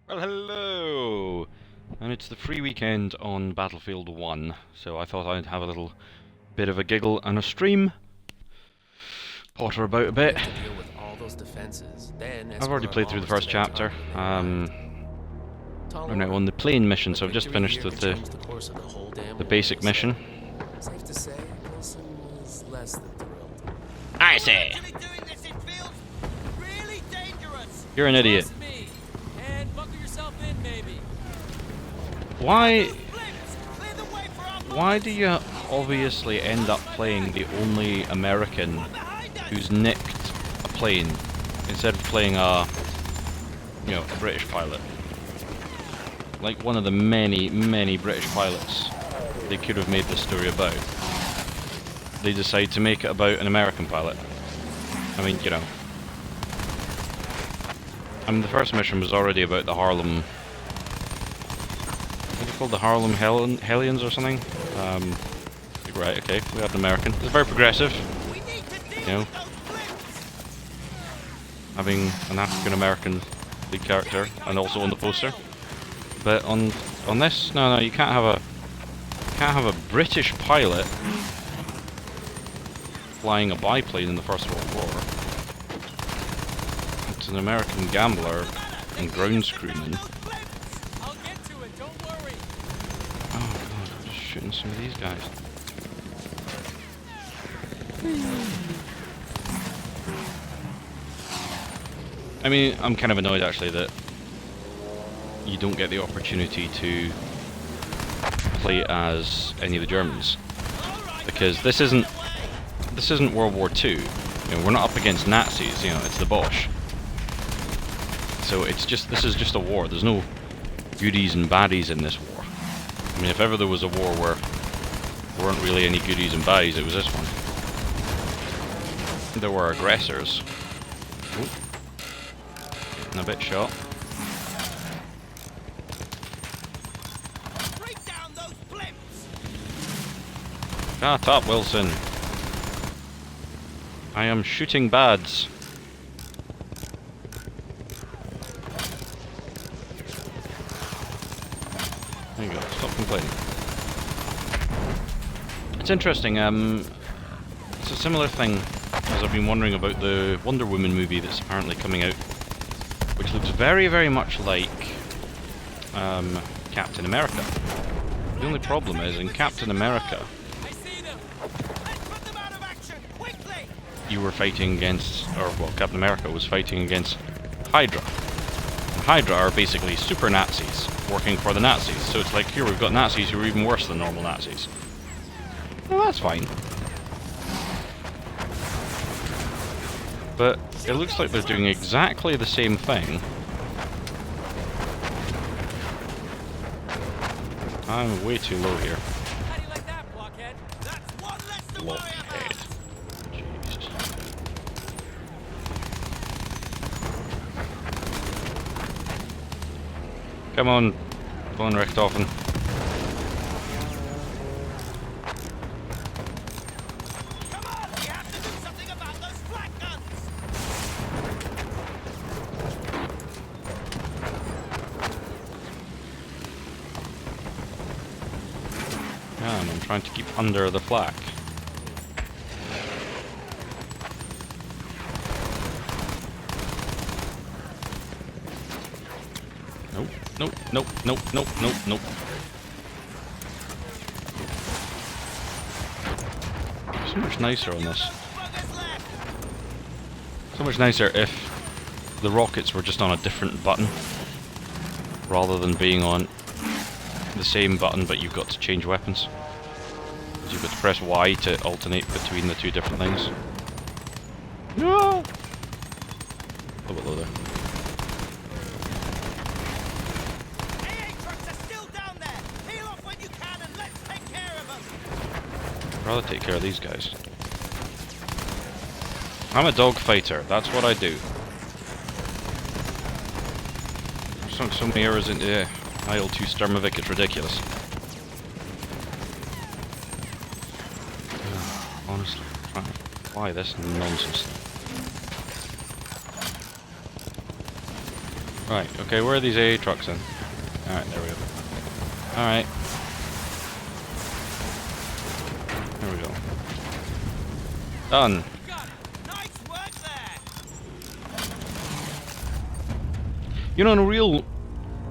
Well, hello! And it's the free weekend on Battlefield 1, so I thought I'd have a little bit of a giggle and a stream. Potter about a bit. I've already played through the first chapter. I'm now on the plane mission, so I've just finished with the basic mission. Safe to say, Wilson was less than thrilled. I say! You're an idiot. Why do you obviously end up playing the only American who's nicked a plane instead of playing a British pilot? Like one of the many, many British pilots they could have made this story about. They decide to make it about an American pilot. I mean, you know. I mean, the first mission was already about the Harlem... What are they called? The Harlem Hellions or something? Right, okay, we have an American. It's very progressive. You know. Having an African-American lead character, and also on the poster. But on this, no, you can't have a British pilot flying a biplane in the First World War. It's an American gambler and grounds crewman. I'll get to it, don't worry. Oh god, I'm just shooting some of these guys. I mean, I'm kind of annoyed actually that you don't get the opportunity to play as any of the Germans, because this isn't World War II. You know, we're not up against Nazis. You know, it's the Bosch. So this is just a war. There's no goodies and baddies in this war. I mean, if ever there was a war where there weren't really any goodies and baddies, it was this one. There were aggressors. Oh. Getting a bit shot. Break down those blimps. Shut up, Wilson. I am shooting bads. There you go, stop complaining. It's interesting, it's a similar thing as I've been wondering about the Wonder Woman movie that's apparently coming out, which looks very, very much like Captain America. The only problem is, in Captain America, you were fighting against, Captain America was fighting against Hydra. And Hydra are basically super Nazis working for the Nazis. So it's like, here we've got Nazis who are even worse than normal Nazis. Well, that's fine. But it looks like they're doing exactly the same thing. I'm way too low here. How do you like that, blockhead? That's one less to worry about. Jesus. Come on, von Richthofen. Come on, we have to do something about those FLAK guns. Yeah, and I'm trying to keep under the flak. Nope, nope, nope, nope, nope, nope. So much nicer on this. So much nicer if the rockets were just on a different button, rather than being on the same button but you've got to change weapons. You've got to press Y to alternate between the two different things. No! A little bit low there. I'd rather take care of these guys. I'm a dogfighter, that's what I do. I've sunk so many hours into IL-2 Sturmovik, it's ridiculous. Honestly, why this nonsense? Right, okay, where are these AA trucks then? Alright, there we go. Alright. There we go. Done. You got it. Nice work there. You know, in a real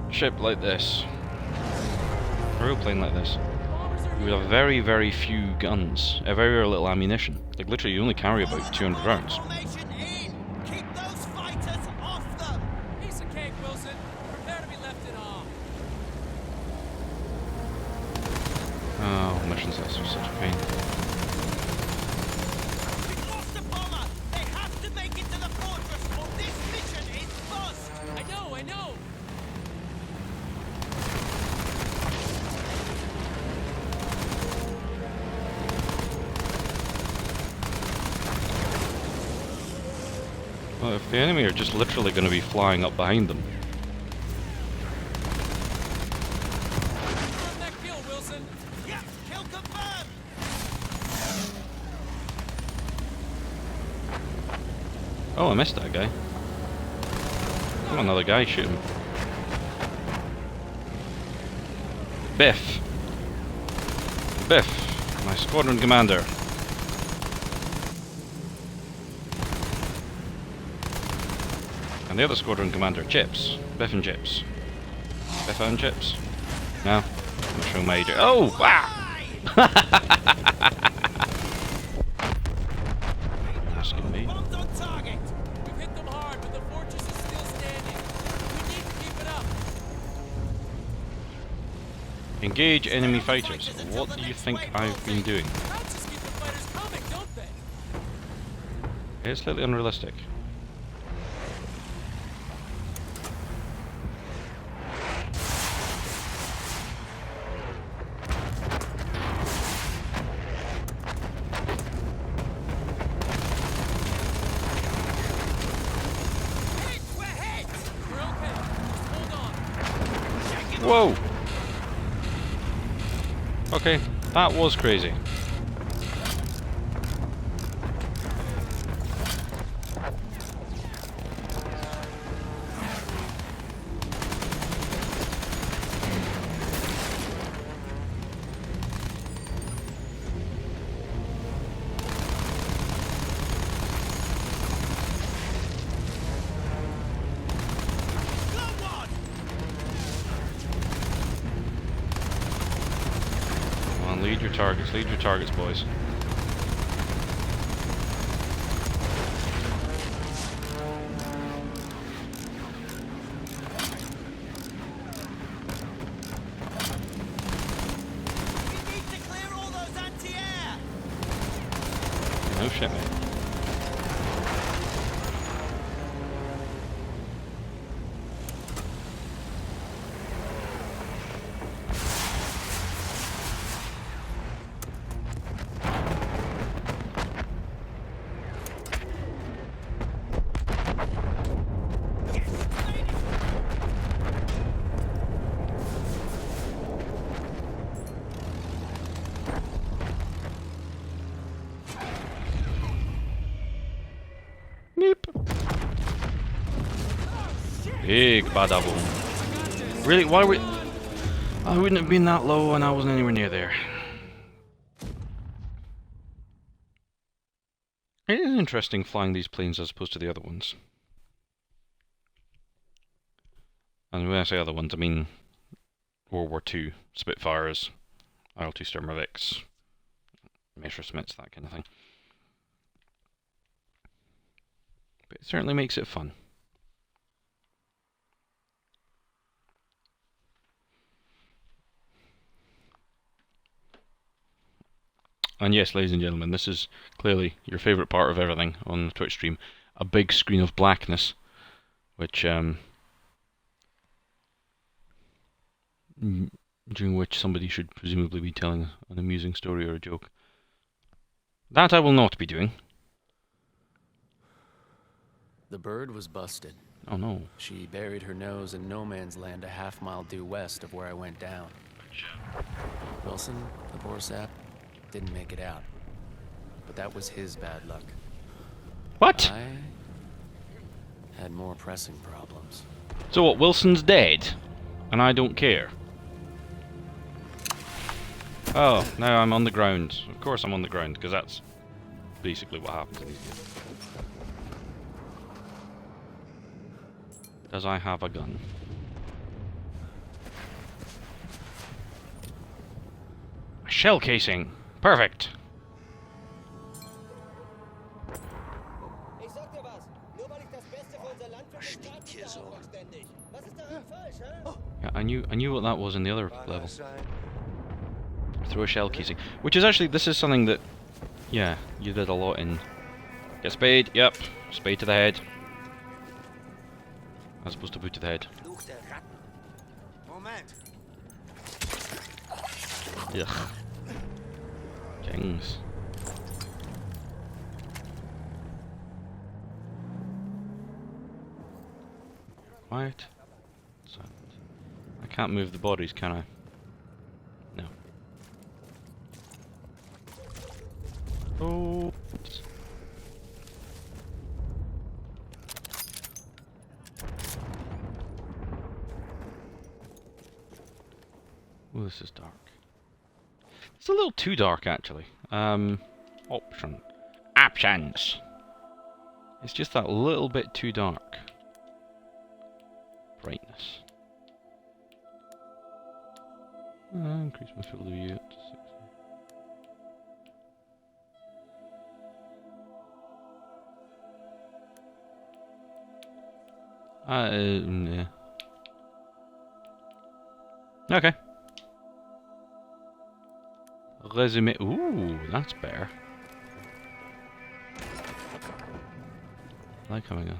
ship like this, a real plane like this, you would have very, very few guns, a very, very little ammunition. Like literally, you only carry about 200 rounds. Formation in. Keep those fighters off them. Piece of cake, Wilson. Prepare to be left in awe. Oh, missions, that's just such a pain. We've lost the bomber. They have to make it to the fortress or this mission is bust. I know, I know. Well, if the enemy are just literally going to be flying up behind them. Confirm that kill, Wilson. Yep, kill confirmed. Oh, I missed that guy. Come on, another guy, shoot him. Biff! Biff, my squadron commander. And the other squadron commander, Chips. Biff and Chips. Biff and Chips? No? Mushroom Major. Oh! Wow! Asking me. Bombs on target. We've hit them hard, but the fortress is still standing. We need to keep it up. Engage enemy fighters. What do you think I've been doing? Crowds just keep the fighters coming, don't they? It's slightly unrealistic. Hit, we're hit. We're okay. Just hold on. Whoa! Okay, that was crazy. Go on. Come on, lead your targets, boys. We need to clear all those anti-air. No shit, mate. Meep. Big bada boom. Really? Why were... I wouldn't have been that low and I wasn't anywhere near there. It is interesting flying these planes as opposed to the other ones. And when I say other ones, I mean World War II, Spitfires, IL-2 Sturmovix, Messerschmitts, that kind of thing. But it certainly makes it fun. And yes, ladies and gentlemen, this is clearly your favourite part of everything on the Twitch stream. A big screen of blackness, which during which somebody should presumably be telling an amusing story or a joke. That I will not be doing. The bird was busted. Oh no. She buried her nose in no man's land a half-mile due west of where I went down. Wilson, the poor sap, didn't make it out. But that was his bad luck. What? I had more pressing problems. So what, Wilson's dead? And I don't care? Oh, now I'm on the ground. Of course I'm on the ground, because that's basically what happens in these games. Does I have a gun? A shell casing! Perfect! Ich sag dir was. Nur weil ich das Beste für unser Land finde, tat ich da auch ständig. Was ist daran falsch, hä? Yeah, I knew what that was in the other level. Throw a shell casing. Which is actually, this is something that, yeah, you did a lot in... Get spade, yep. Spade to the head. As opposed to boot to the head. Fluch der Ratten. Moment. Ugh. Kings. Quiet. Silent. I can't move the bodies, can I? No. Oh. Oops. Oh, this is dark. It's a little too dark, actually. Options. It's just that little bit too dark. Brightness. Increase my field of view up to 60. Yeah. Okay. Resume. Ooh, that's better. I like how I go.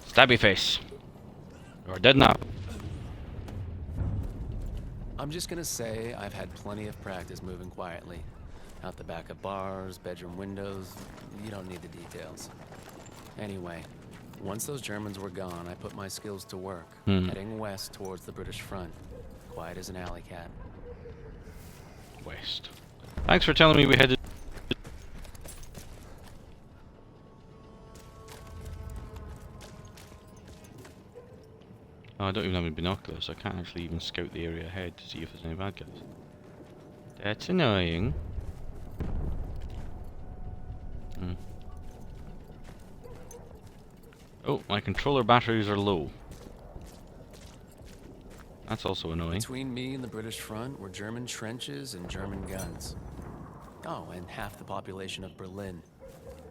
Stabby face. You're dead now. I'm just gonna say I've had plenty of practice moving quietly. Out the back of bars, bedroom windows, you don't need the details. Anyway, once those Germans were gone, I put my skills to work, heading west towards the British front. Quiet as an alley cat. West. Thanks for telling me we headed... Oh, I don't even have any binoculars, so I can't actually even scout the area ahead to see if there's any bad guys. That's annoying. Oh, my controller batteries are low. That's also annoying. Between me and the British front were German trenches and German guns. Oh, and half the population of Berlin.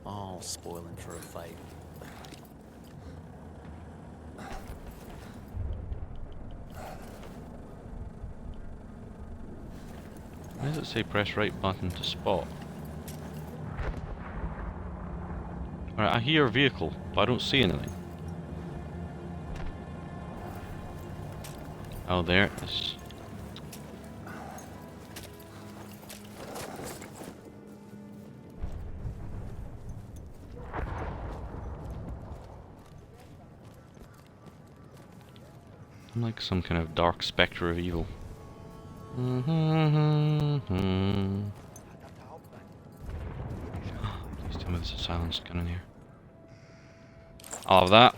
All spoiling for a fight. Why does it say press right button to spot? Alright, I hear a vehicle, but I don't see anything. Oh, there it is. I'm like some kind of dark spectre of evil. Please tell me there's a silenced gun in here. I'll have that.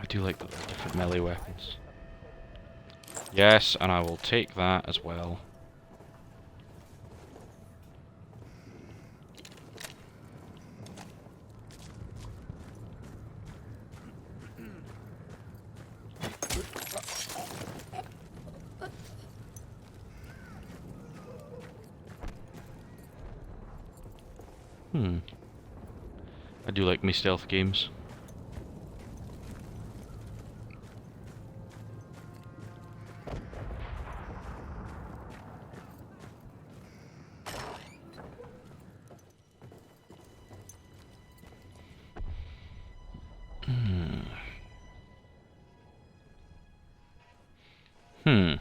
I do like the different melee weapons. Yes, and I will take that as well. I do like me stealth games. I'm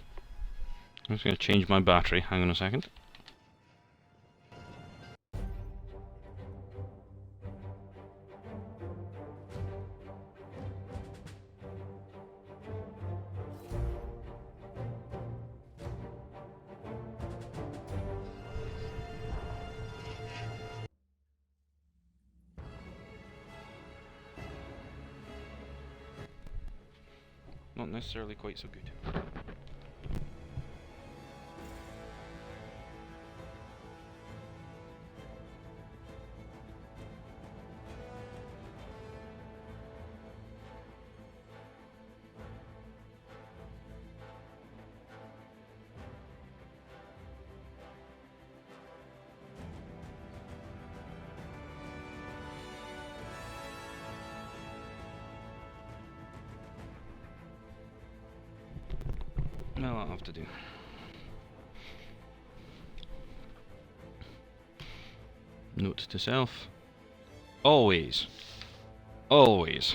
just going to change my battery. Hang on a second. not necessarily quite so good. No, I'll have to do. Note to self. Always put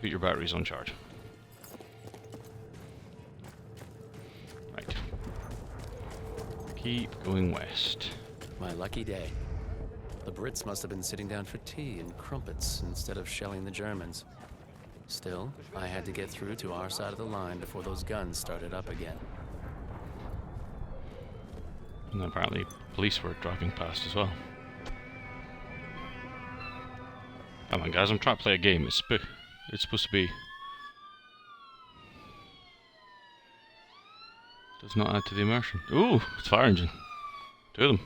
your batteries on charge. Right. Keep going west. My lucky day. The Brits must have been sitting down for tea and crumpets instead of shelling the Germans. Still, I had to get through to our side of the line before those guns started up again. And apparently police were driving past as well. Come on guys, I'm trying to play a game. It's supposed to be... Does not add to the immersion. Ooh, it's fire engine. Two of them.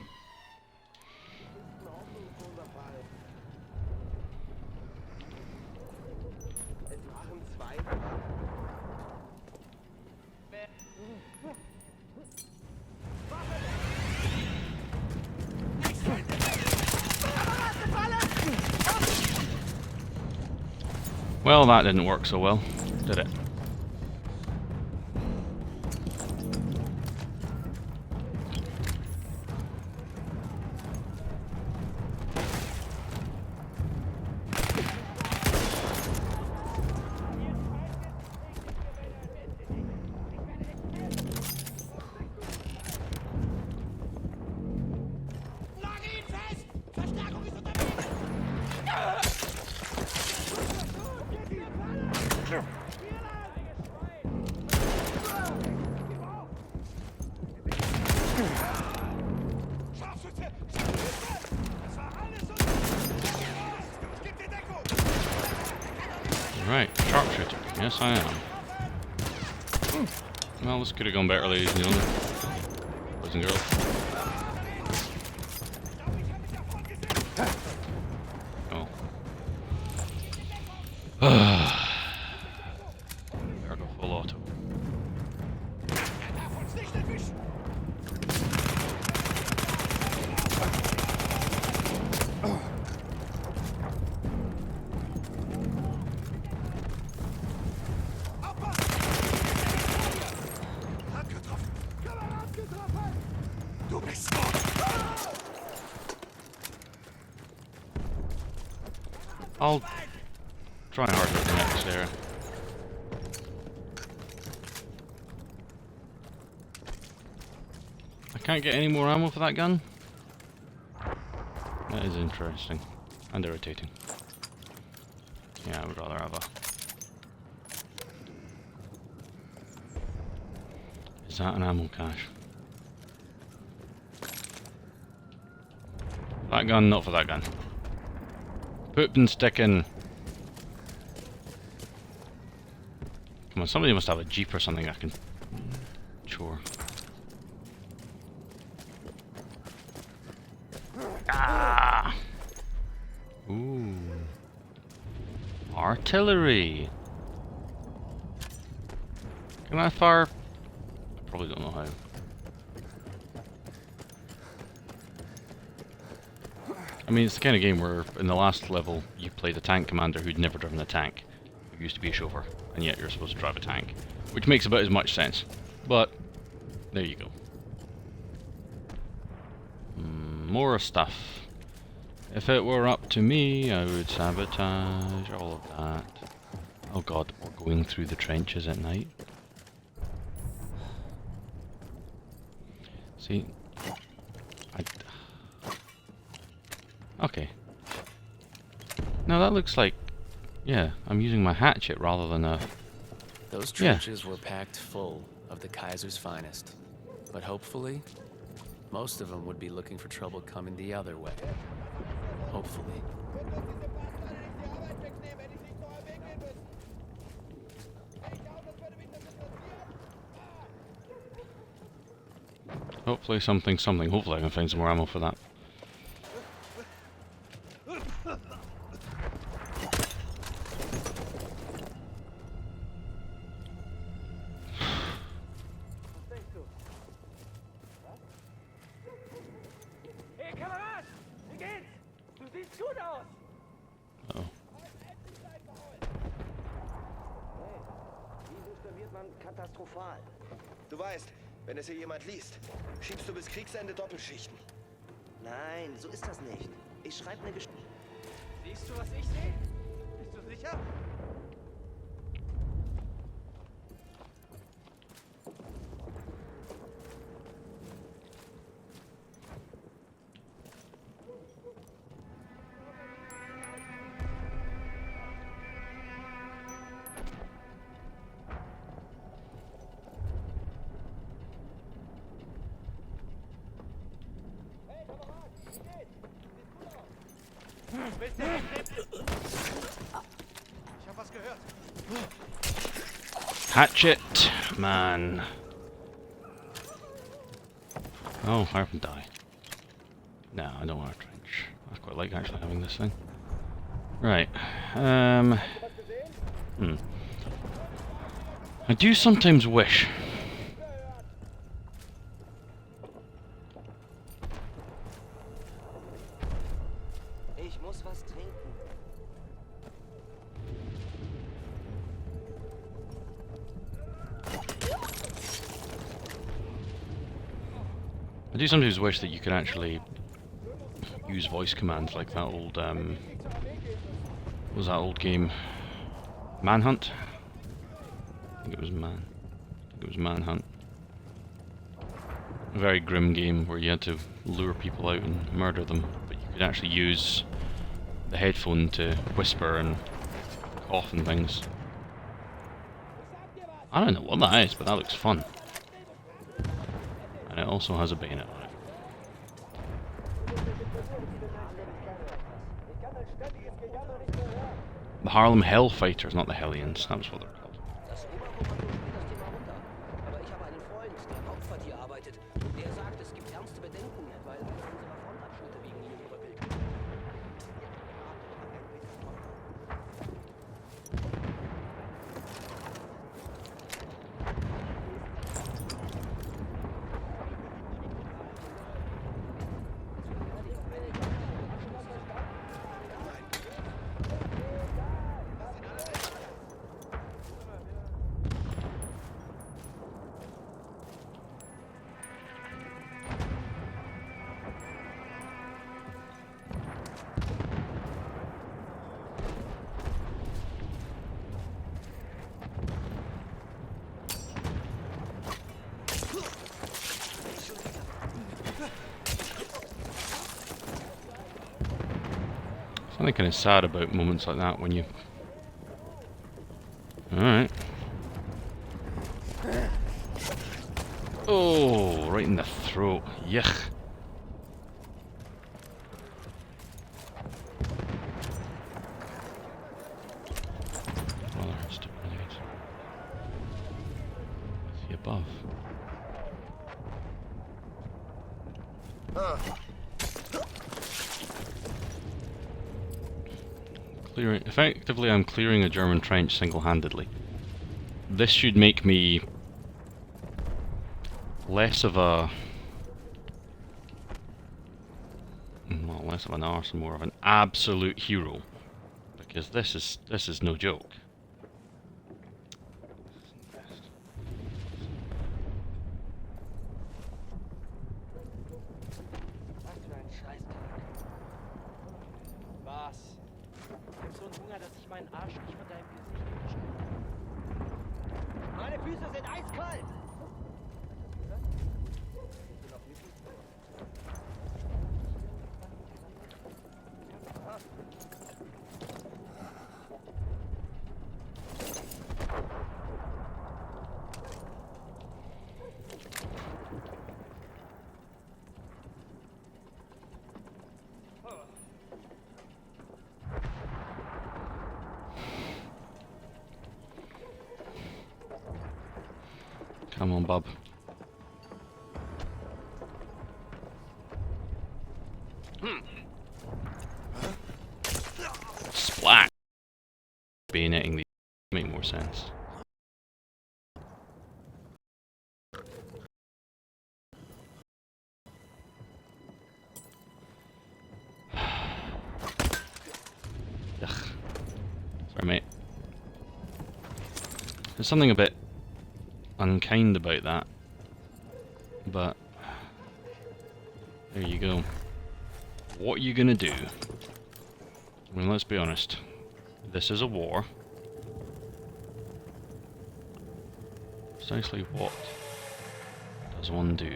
Well, that didn't work so well, did it? Right, sharpshooter. Yes, I am. Well, this could have gone better, ladies and gentlemen. Boys and girls. Oh. Better go full auto. I'll try harder at the next area. I can't get any more ammo for that gun? That is interesting. And irritating. Yeah, I would rather have a... Is that an ammo cache? That gun, not for that gun. Poop and stick in. Come on, somebody must have a jeep or something I can chore. Ah! Ooh. Artillery. Can I fire? I probably don't know how. I mean, it's the kind of game where in the last level you play the tank commander who'd never driven a tank, who used to be a chauffeur, and yet you're supposed to drive a tank, which makes about as much sense. But there you go. More stuff. If it were up to me, I would sabotage all of that. Oh god, we're going through the trenches at night. See, okay. Now that looks like, yeah, I'm using my hatchet rather than a... Those trenches were packed full of the Kaiser's finest. But hopefully, most of them would be looking for trouble coming the other way. Hopefully. Hopefully something. Hopefully I can find some more ammo for that. Hey, Kamerad! Wie geht's? Du siehst gut aus! Uh-oh. Diesen storniert man katastrophal. Du weißt, wenn es hier jemand liest, schiebst du bis Kriegsende Doppelschichten. Nein, so ist das nicht. Ich schreibe eine Geschichte. Siehst du, was ich sehe? Bist du sicher? Ich hab was gehört. Hatchet, man. Oh, I can die. No, I don't want a trench. I quite like actually having this thing. Right. I do sometimes wish. Ich muss was trinken. I do sometimes wish that you could actually use voice commands like that old, what was that old game? Manhunt? I think it was Manhunt. A very grim game where you had to lure people out and murder them, but you could actually use the headphone to whisper and cough and things. I don't know what that is, but that looks fun. And it also has a bayonet on it. The Harlem Hellfighters, not the Hellions. That was what they're called. Das Oberkommando spielt das Thema runter. Aber ich habe einen Freund, der im Hauptquartier arbeitet. Und der sagt, es gibt ernste Bedenken, weil einer unserer Frontabschnitte wegen ihnen überbildet. Something kind of sad about moments like that when you... Alright. Oh, right in the throat. Yuck. Oh, there has to be grenades. Is he above? Effectively, I'm clearing a German trench single-handedly. This should make me less of a... well, less of an arse and more of an absolute hero. Because this is no joke. Was für ein Scheißtag. Was? Ich hab so einen Hunger, dass ich meinen Arsch nicht von deinem Gesicht wegschneide. Meine Füße sind eiskalt! Come on, Bob. Splat! Bayoneting these make more sense. Ugh. Sorry, mate. There's something a bit unkind about that, but there you go. What are you gonna do? I mean, let's be honest. This is a war. Precisely what does one do?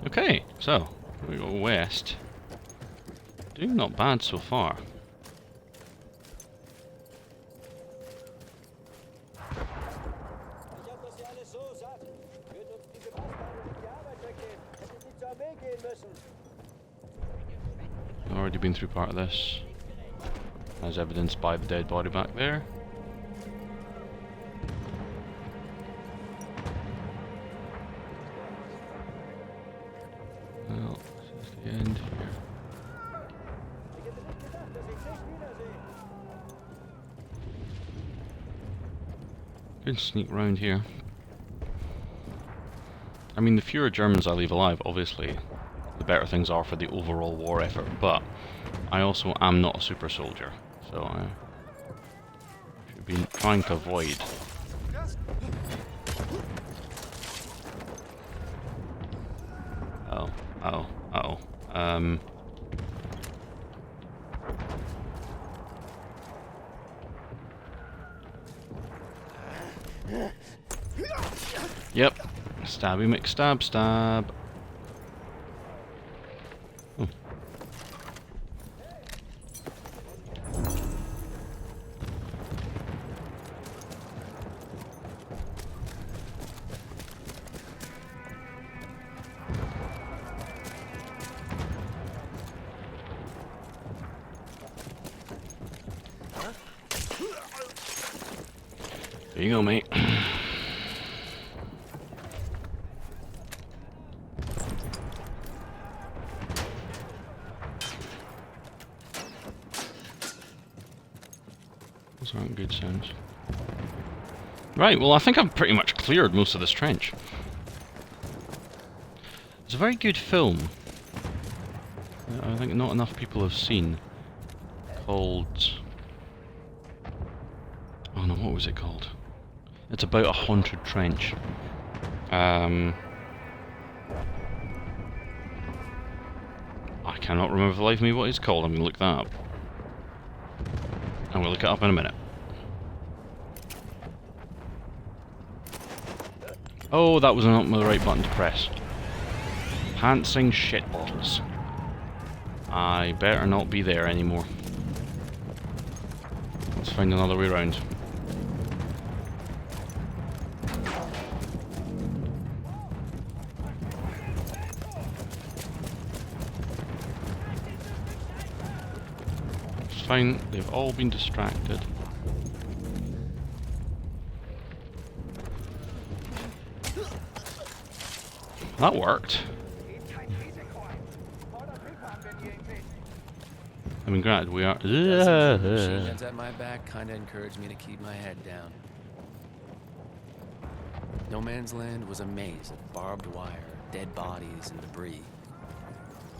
Okay, so we go west. Doing not bad so far. Already been through part of this, as evidenced by the dead body back there. Well, this is the end here. Good sneak round here. I mean, the fewer Germans I leave alive, obviously, the better things are for the overall war effort, but I also am not a super soldier, so I should be trying to avoid. Yep. Stabby McStab stab. Oh. There you go, mate. Those aren't good sounds. Right, well I think I've pretty much cleared most of this trench. It's a very good film. I think not enough people have seen. Called... oh no, what was it called? It's about a haunted trench. I cannot remember for the life of me what it's called. I'm going to look that up. I'm going to look it up in a minute. Oh, that was not the right button to press. Pantsing shit bottles. I better not be there anymore. Let's find another way around. It's fine, they've all been distracted. That worked. I mean, granted, we are. Machine guns at my back kind of encouraged me to keep my head down. No Man's Land was a maze of barbed wire, dead bodies, and debris.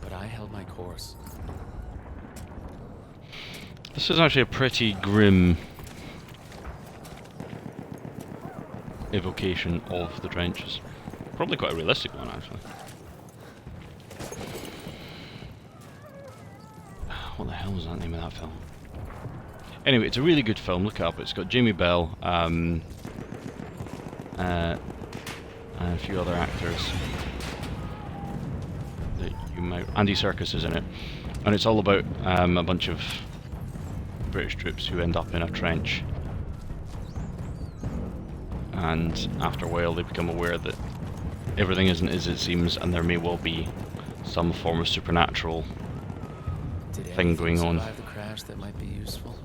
But I held my course. This is actually a pretty grim evocation of the trenches. Probably quite a realistic one, actually. What the hell was that name of that film? Anyway, it's a really good film. Look it up. It's got Jamie Bell and a few other actors that you might. Andy Serkis is in it, and it's all about a bunch of British troops who end up in a trench, and after a while they become aware that everything isn't as it seems, and there may well be some form of supernatural thing going on. The crash that might be useful?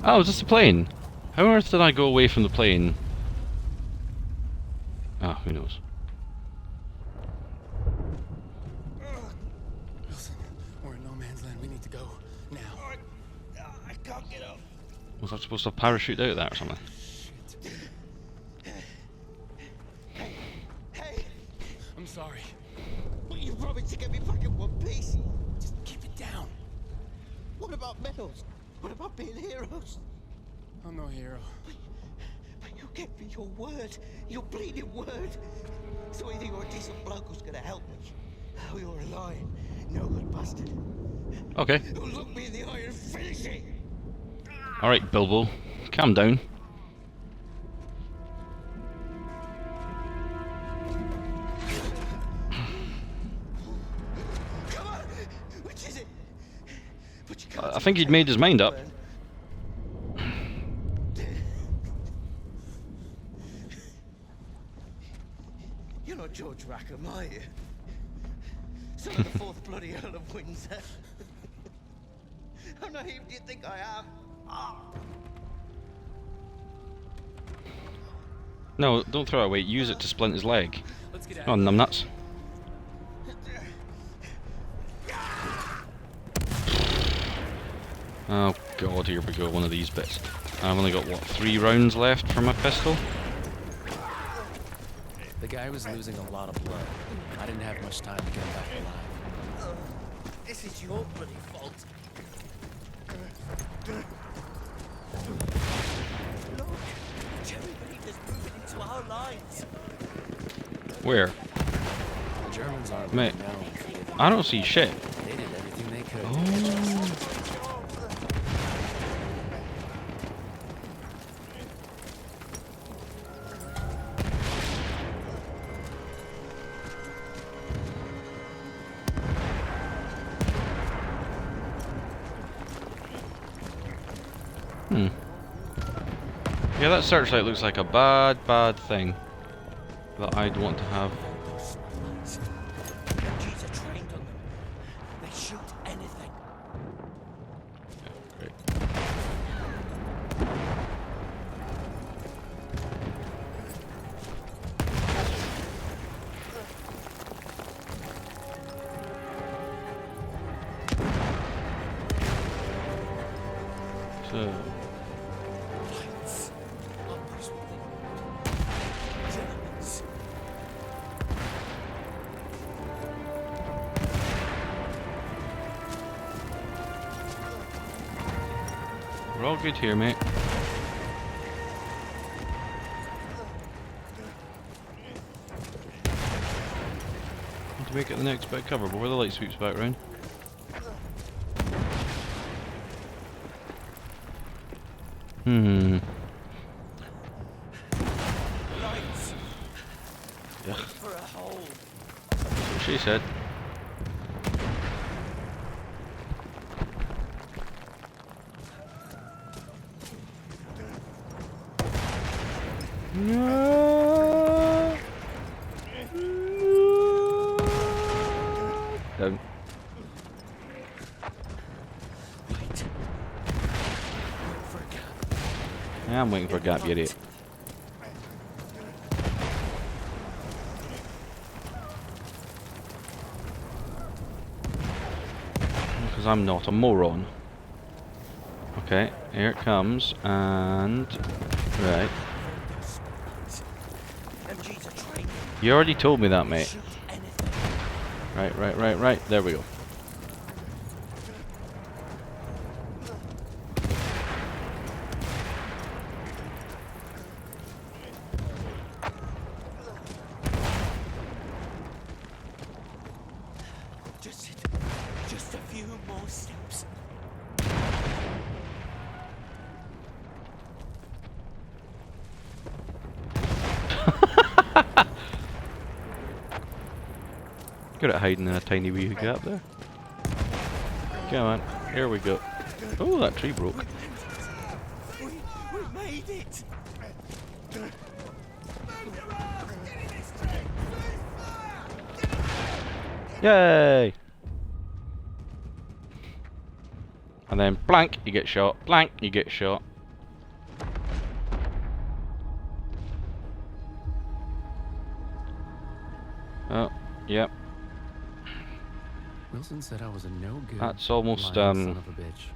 Oh, is this the plane? How on earth did I go away from the plane? Ah, who knows. to go now. I can't get up. Was I supposed to parachute out of that or something? Hey, I'm sorry. well, you promised to get me back in one piece. Just keep it down. What about medals? What about being heroes? I'm no hero. But you gave me your word, your bleeding word. So either you're a decent bloke who's gonna help me, or you're a lying, no good bastard Okay. who'll look me in the eye and finish it. Alright, Bilbo. Calm down. Come on, which is it? But you can't I think he'd made his mind up. You're not George Rackham, are you? Son of the fourth bloody Earl of Windsor. How naive do you think I am? Ah. No, don't throw it away. Use it to splint his leg. Let's get out. Oh, numbnuts. Oh god, here we go, one of these bits. I've only got, what, 3 rounds left for my pistol? The guy was losing a lot of blood. I didn't have much time to get him back alive. This is your bloody fault. Look, Jerry Reader's moving into our lines. Where? The Germans aren't Mate, really known for giving. I don't see shit. They did everything they could. Oh. Yeah, that searchlight looks like a bad thing that I'd want to have. MGs are trained on them. They shoot anything. Great. So, Lights. Upwards with them. Germans. we're all good here, mate. Need to make it the next bit of cover before the light sweeps back round. Lights. Ugh. Wait for a hole. That's what she said. No. Down. Wait. Wait for a gap. Yeah, I'm waiting for a gap, you idiot. Because I'm not a moron. Okay, here it comes, and... Right. MGs are trained. You already told me that, mate. Shoot anything. Right. There we go. Just a few more steps. Good at hiding in a tiny wee gap there. Come on, here we go. Oh, that tree broke. We made it. Yay! And then blank, you get shot. Blank, you get shot. Oh, yep. Wilson said I was a no-good, That's almost lying son of a bitch.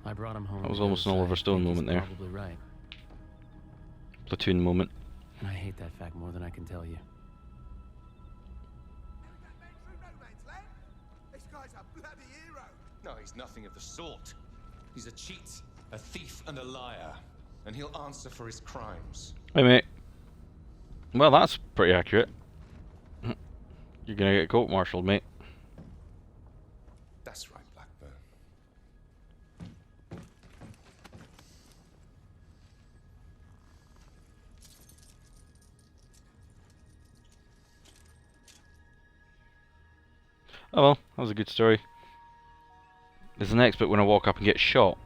I brought him home. That was almost an because Oliver I Stone think moment he's there. Probably right. Platoon moment. And I hate that fact more than I can tell you. This guy's a bloody hero. No, he's nothing of the sort. He's a cheat, a thief, and a liar. And he'll answer for his crimes. Hey, mate. Well, that's pretty accurate. You're gonna get court-martialed, mate. That's right, Blackburn. Oh well, that was a good story. There's the next bit when I walk up and get shot.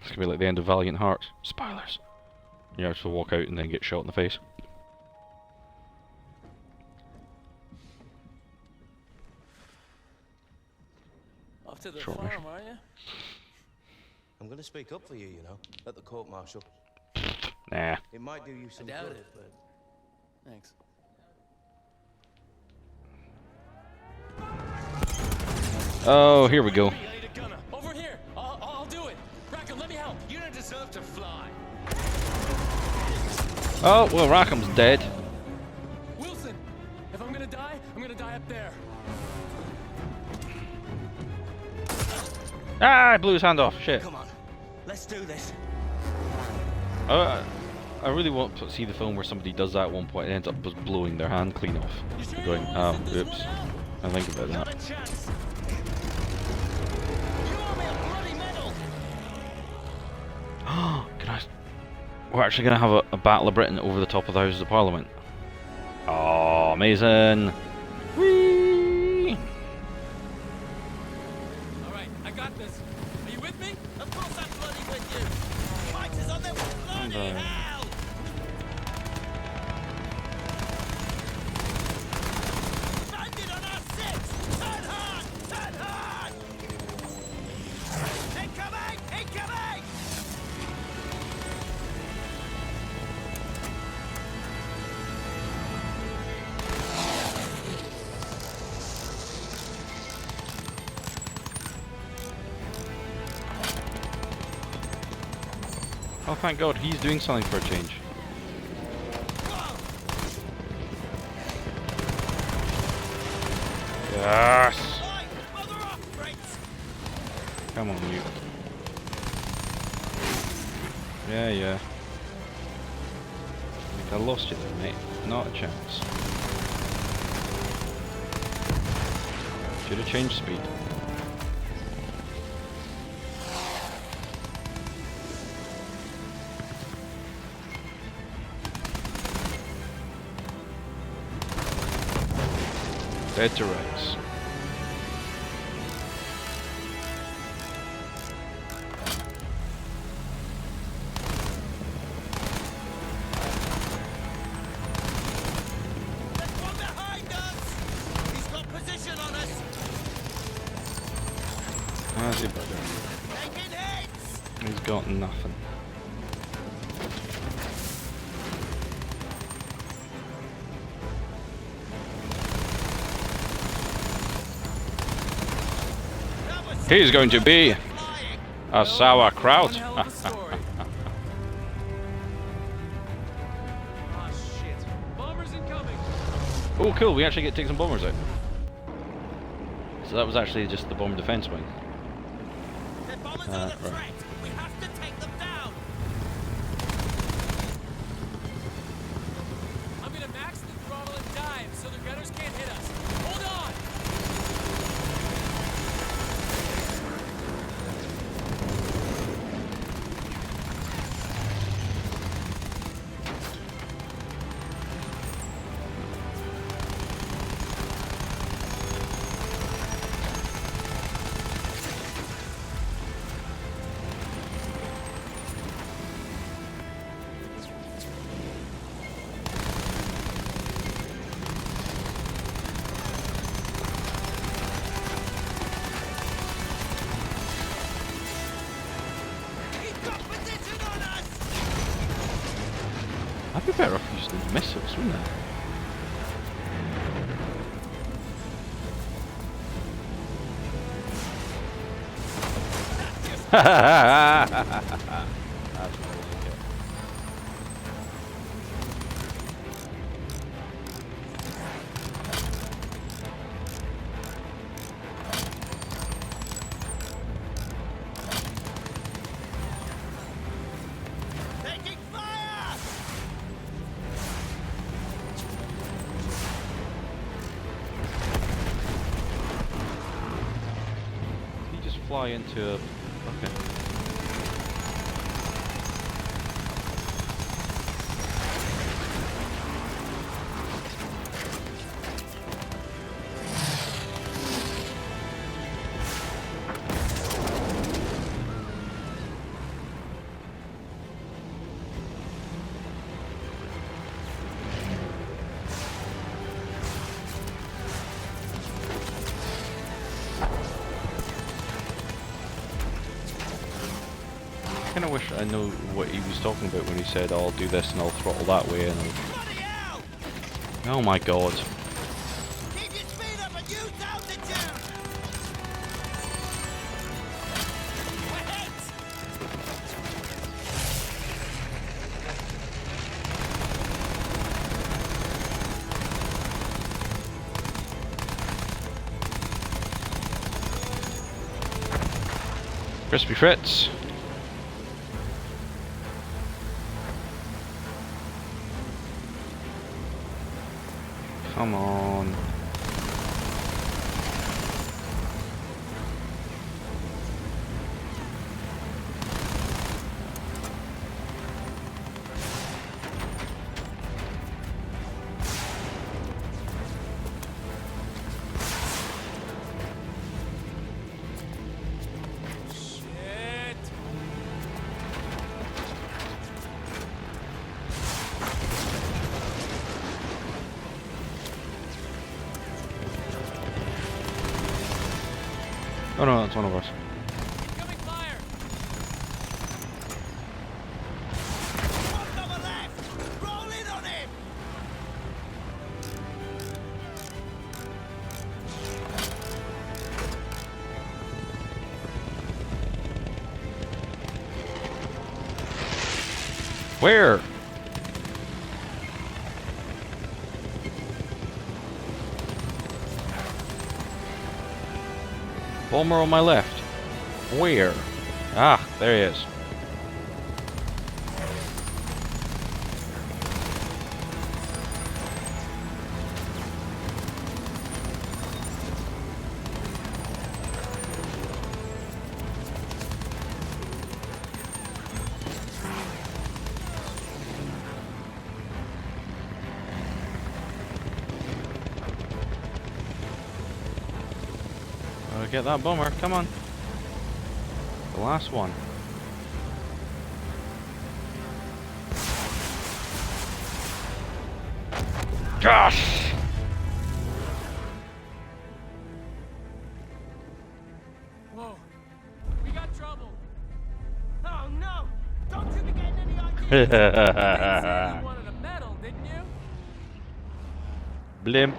It's gonna be like the end of Valiant Hearts. Spoilers. You have to walk out and then get shot in the face. Off to the Short farm, mission. are you? I'm gonna speak up for you, you know, at the court martial. Nah. It might do you some I doubt good. it, but thanks. Oh, here we go. I need a gunner. Over here. I'll do it. Rackham, let me help. You don't deserve to fly. Oh, well, Rackham's dead. Wilson, if I'm gonna die up there. Ah, I blew his hand off. Shit. Come on, let's do this. I really want to see the film where somebody does that at one point and ends up just blowing their hand clean off. You sure Going, you oh, wanna sit this oops. one out? I think about Not that. a chance. You owe me a bloody medal. Can I... We're actually going to have a Battle of Britain over the top of the Houses of Parliament. Oh, amazing. Whee! All right, I got this. Are you with me? Of course I'm bloody with you. Fighters on their bloody hell. Landed on our six. Turn hard. Turn hard. Incoming. Incoming. Oh, thank God, he's doing something for a change. Yes! Oi, mother off, Fritz. Come on, you. Yeah, yeah. I think I lost you there, mate. Not a chance. Should have changed speed. Dead to rights. There's one behind us. He's got position on us. How's he bugger? Taking hits. He's got nothing. That was He's going to be flying. a sauerkraut. One hell of a story. Ah, shit. Bombers incoming. Oh, cool, we actually get to take some bombers out. So that was actually just the bomber defense wing. The bombers are the right. threat. We have to take them down. I'm gonna max the throttle and dive so the gunners can't hit us. Hold on. I'd be better off using missiles, wouldn't I? That's really good. Taking fire! Did he just fly into a... Okay. I kind of wish I know what he was talking about when he said, "I'll do this and I'll throttle that way," and Bloody hell! oh my god. Keep your speed up and use altitude! We're hit! Crispy Fritz. Come on. Shit. Oh no, that's one of us. Incoming fire. One on the left! Roll in on him! Where? Bomber on my left. Where? Ah, there he is. Get that bomber, come on. The last one. Gosh! Whoa. We got trouble. Oh no! Don't you be getting any ideas! You wanted a medal, didn't you? Blimp.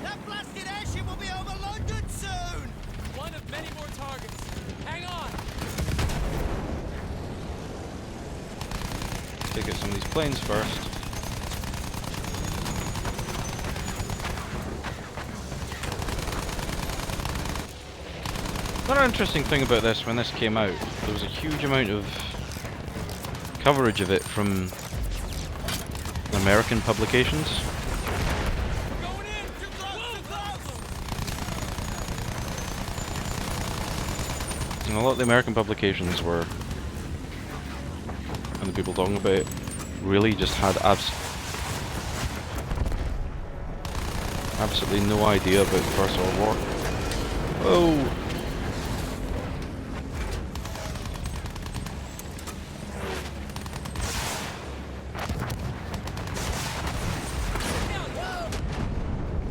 That blasted airship will be over London soon! One of many more targets. Hang on. Take out some of these planes first. Another interesting thing about this, when this came out, there was a huge amount of coverage of it from American publications. Going in. Too close. Too close. And a lot of the American publications were, and the people talking about it, really just had absolutely no idea about the First World War. Oh!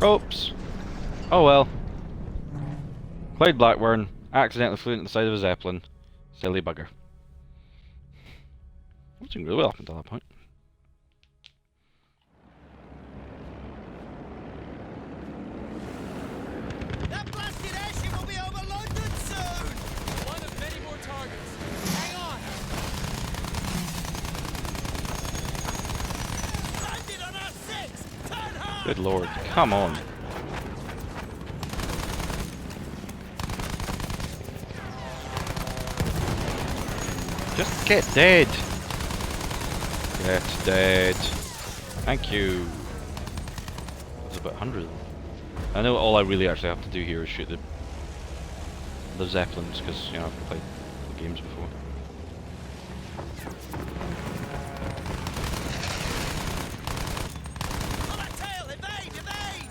Oops. Oh well. Clyde Blackburn accidentally flew into the side of a Zeppelin. Silly bugger. I'm doing really well up until that point. That blasted airship will be over London soon! One of many more targets. Hang on! Landed on our 6! Turn hard! Good lord, come on. Just get dead. Get dead. Thank you. There's about 100 of them. I know all I really actually have to do here is shoot the Zeppelins, because, you know, I've played the games before. On that tail! Evade! Evade!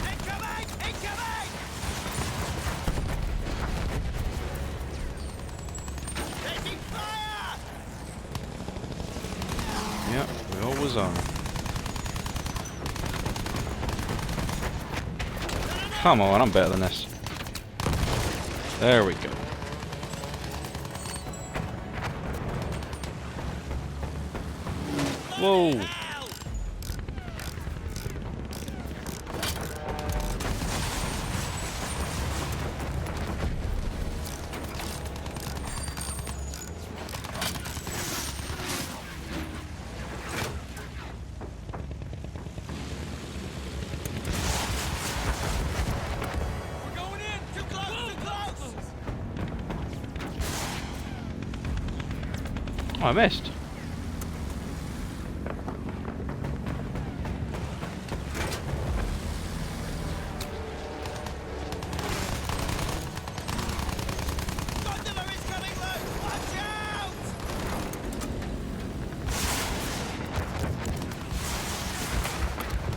Incoming! Incoming! Taking fire! Yeah, we always are. Come on, I'm better than this. There we go. Whoa! Ow! We're going in! Too close! Too close! Oh, I missed. Gondola is coming loose! Watch out!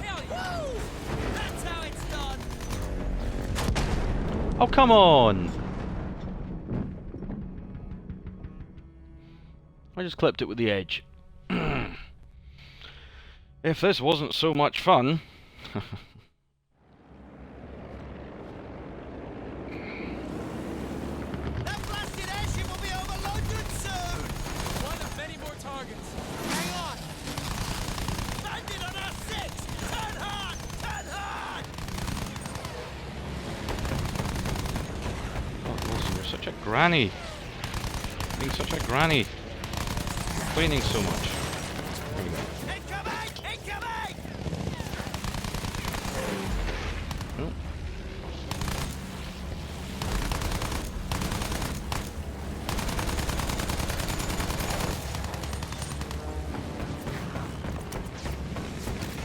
Hell yeah! Woo! That's how it's done! Oh, come on! I just clipped it with the edge. If this wasn't so much fun... That blasted airship will be over London soon! One of many more targets. Hang on! Landed on our 6! Turn hard! Turn hard! Oh, Wilson, you're such a granny. Being such a granny. Complaining so much. There we go. Incoming! Incoming! Oh.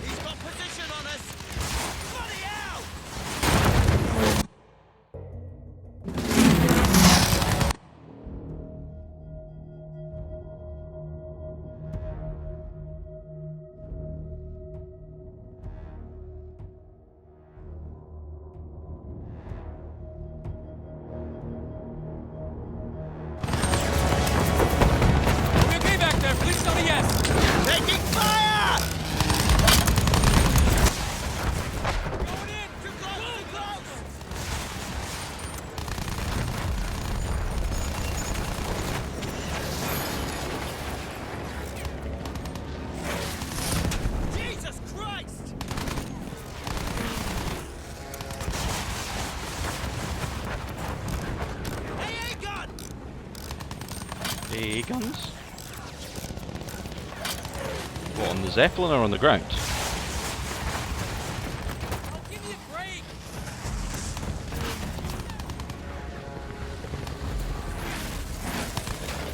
He's got position on us! Bloody hell! We okay back there? Please tell me yes! Taking fire! Going in! Too close! Too close! Jesus Christ! AA gun! AA guns? What, on the Zeppelin or on the ground? I'll give you a break!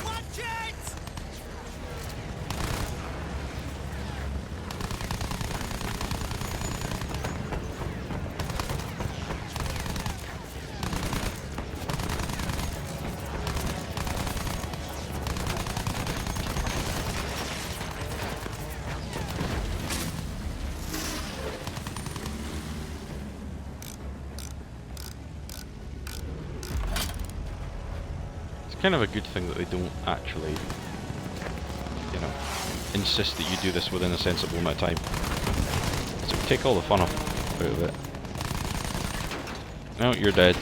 Watch it! It's kind of a good thing that they don't actually you know, insist that you do this within a sensible amount of time. So take all the fun out of it. No, you're dead.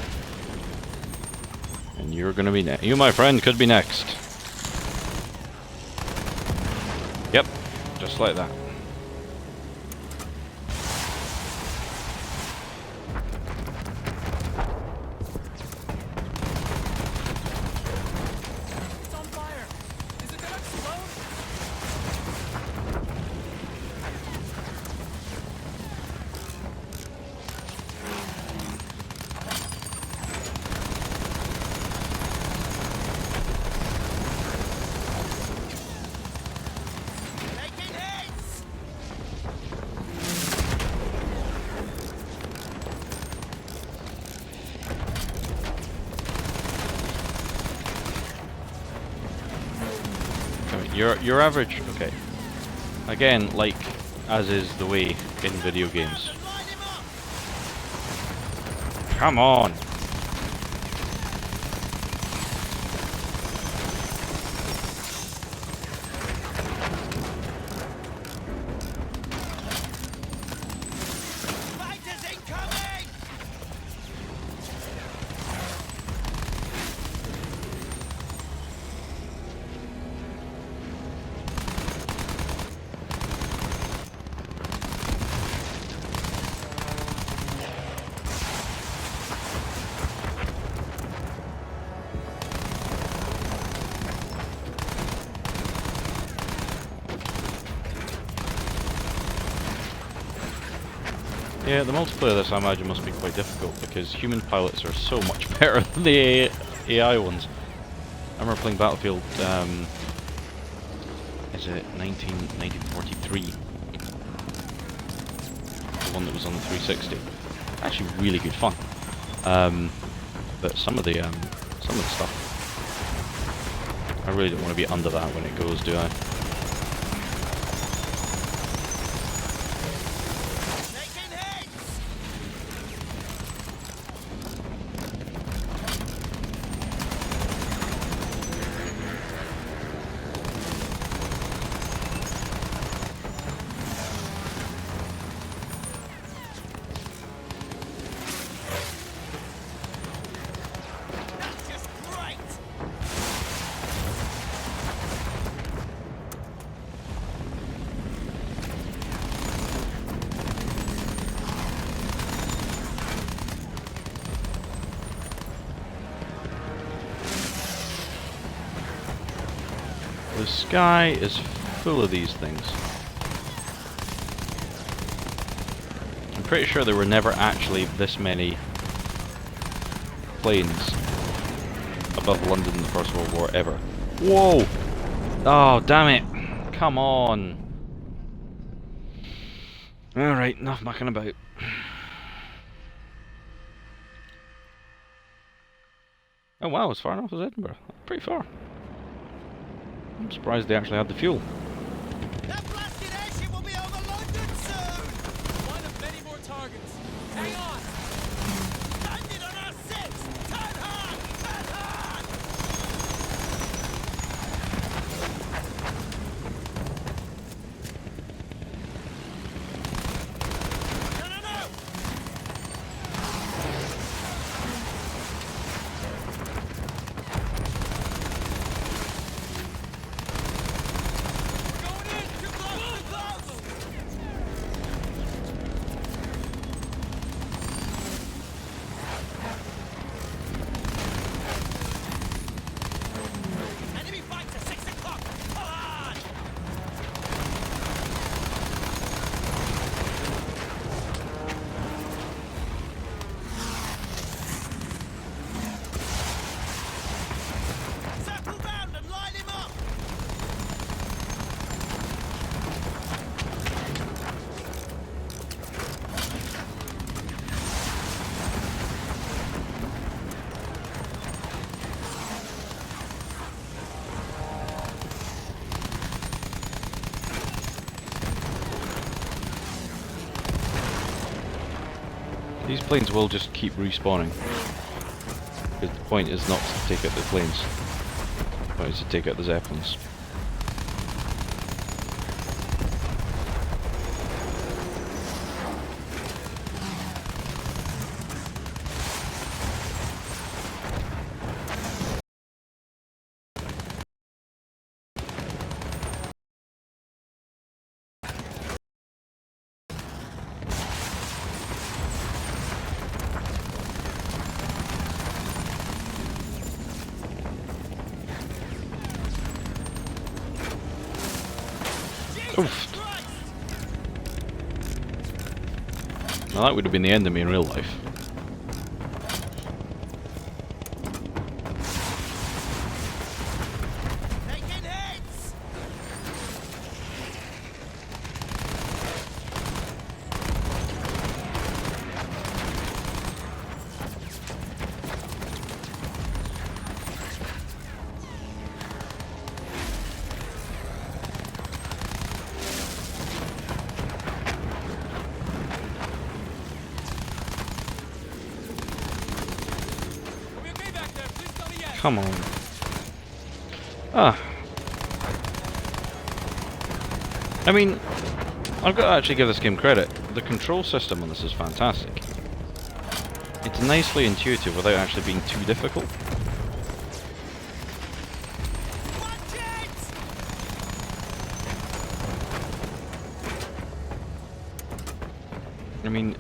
And you're gonna be next. You, my friend, could be next. Yep, just like that. It's on fire. Is it gonna explode? Making hits! I mean, your average, okay. Again, like as is the way in video games. Line him up! Come on. Fighters incoming! Yeah, the multiplayer of this I imagine must be quite difficult because human pilots are so much better than the AI ones. I remember playing Battlefield, is it 1943? The one that was on the 360. Actually really good fun. But some of the stuff, I really don't want to be under that when it goes, do I? Making hits! That's just great! The sky is full of these things. I'm pretty sure there were never actually this many planes above London in the First World War ever. Whoa! Oh, damn it! Come on! Alright, enough mucking about. Oh wow, as far enough as Edinburgh. Pretty far. I'm surprised they actually had the fuel. That blasted airship will be over London soon! One of many more targets. Hang on! Landed on our six! Turn hard! Turn hard! No, no, no! We're going in! Too close! Too close! Enemy fighter, 6 o'clock! Come on! Circle round and line him up! These planes will just keep respawning. Because the point is not to take out the planes. The point is to take out the Zeppelins. Oof. Well, that would have been the end of me in real life. Taking hits! Are we okay back there? Please tell me yes. Come on. Ah. I mean, I've got to actually give this game credit. The control system on this is fantastic. It's nicely intuitive without actually being too difficult. Watch it! I mean,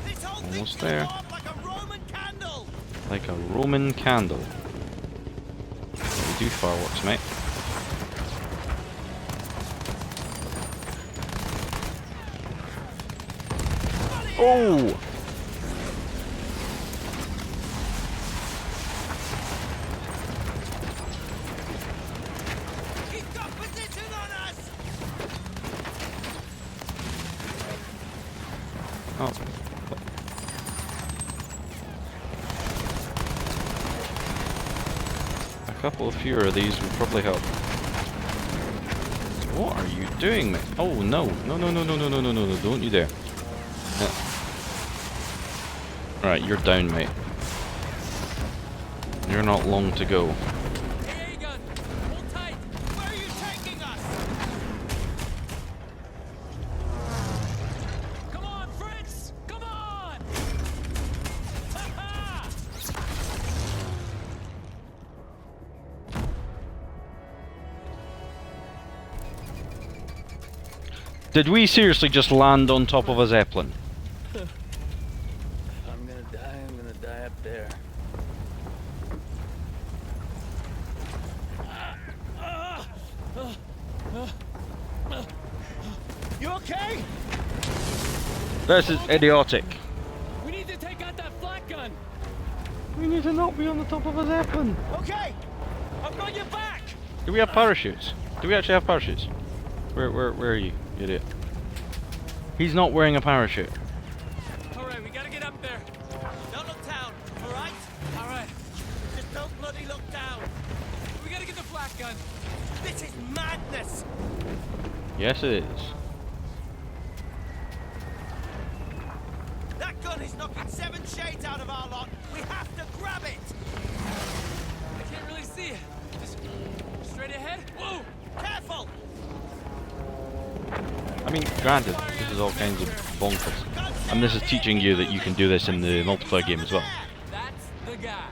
This whole thing's Almost gonna there. go off like a Roman candle! like a Roman candle. We do fireworks, mate. Oh! He's got position on us! Oh. A couple of fewer of these would probably help. What are you doing, mate? Oh no. No, no, no, no, no, no, no, no, no, don't you dare. Right, you're down, mate. You're not long to go. AA gun! Hold tight! Where are you taking us? Come on, Fritz! Come on! Ha-ha! Did we seriously just land on top of a Zeppelin? I'm gonna die up there. You okay? This is idiotic. We need to take out that FLAK gun! We need to not be on the top of a Zeppelin. Okay! I've got your back! Do we have parachutes? Do we actually have parachutes? Where are you, idiot? He's not wearing a parachute. Alright, we gotta get up there. Don't look down, alright? Alright. Just don't bloody look down. We gotta get the FLAK gun. This is madness! Yes, it is. That gun is knocking 7 shades out of our lot. We have to grab it! I can't really see it. Just straight ahead. Whoa! Careful! I mean, granted, this is all kinds of bonkers. And this is teaching you that you can do this in the multiplayer game as well. That's the guy.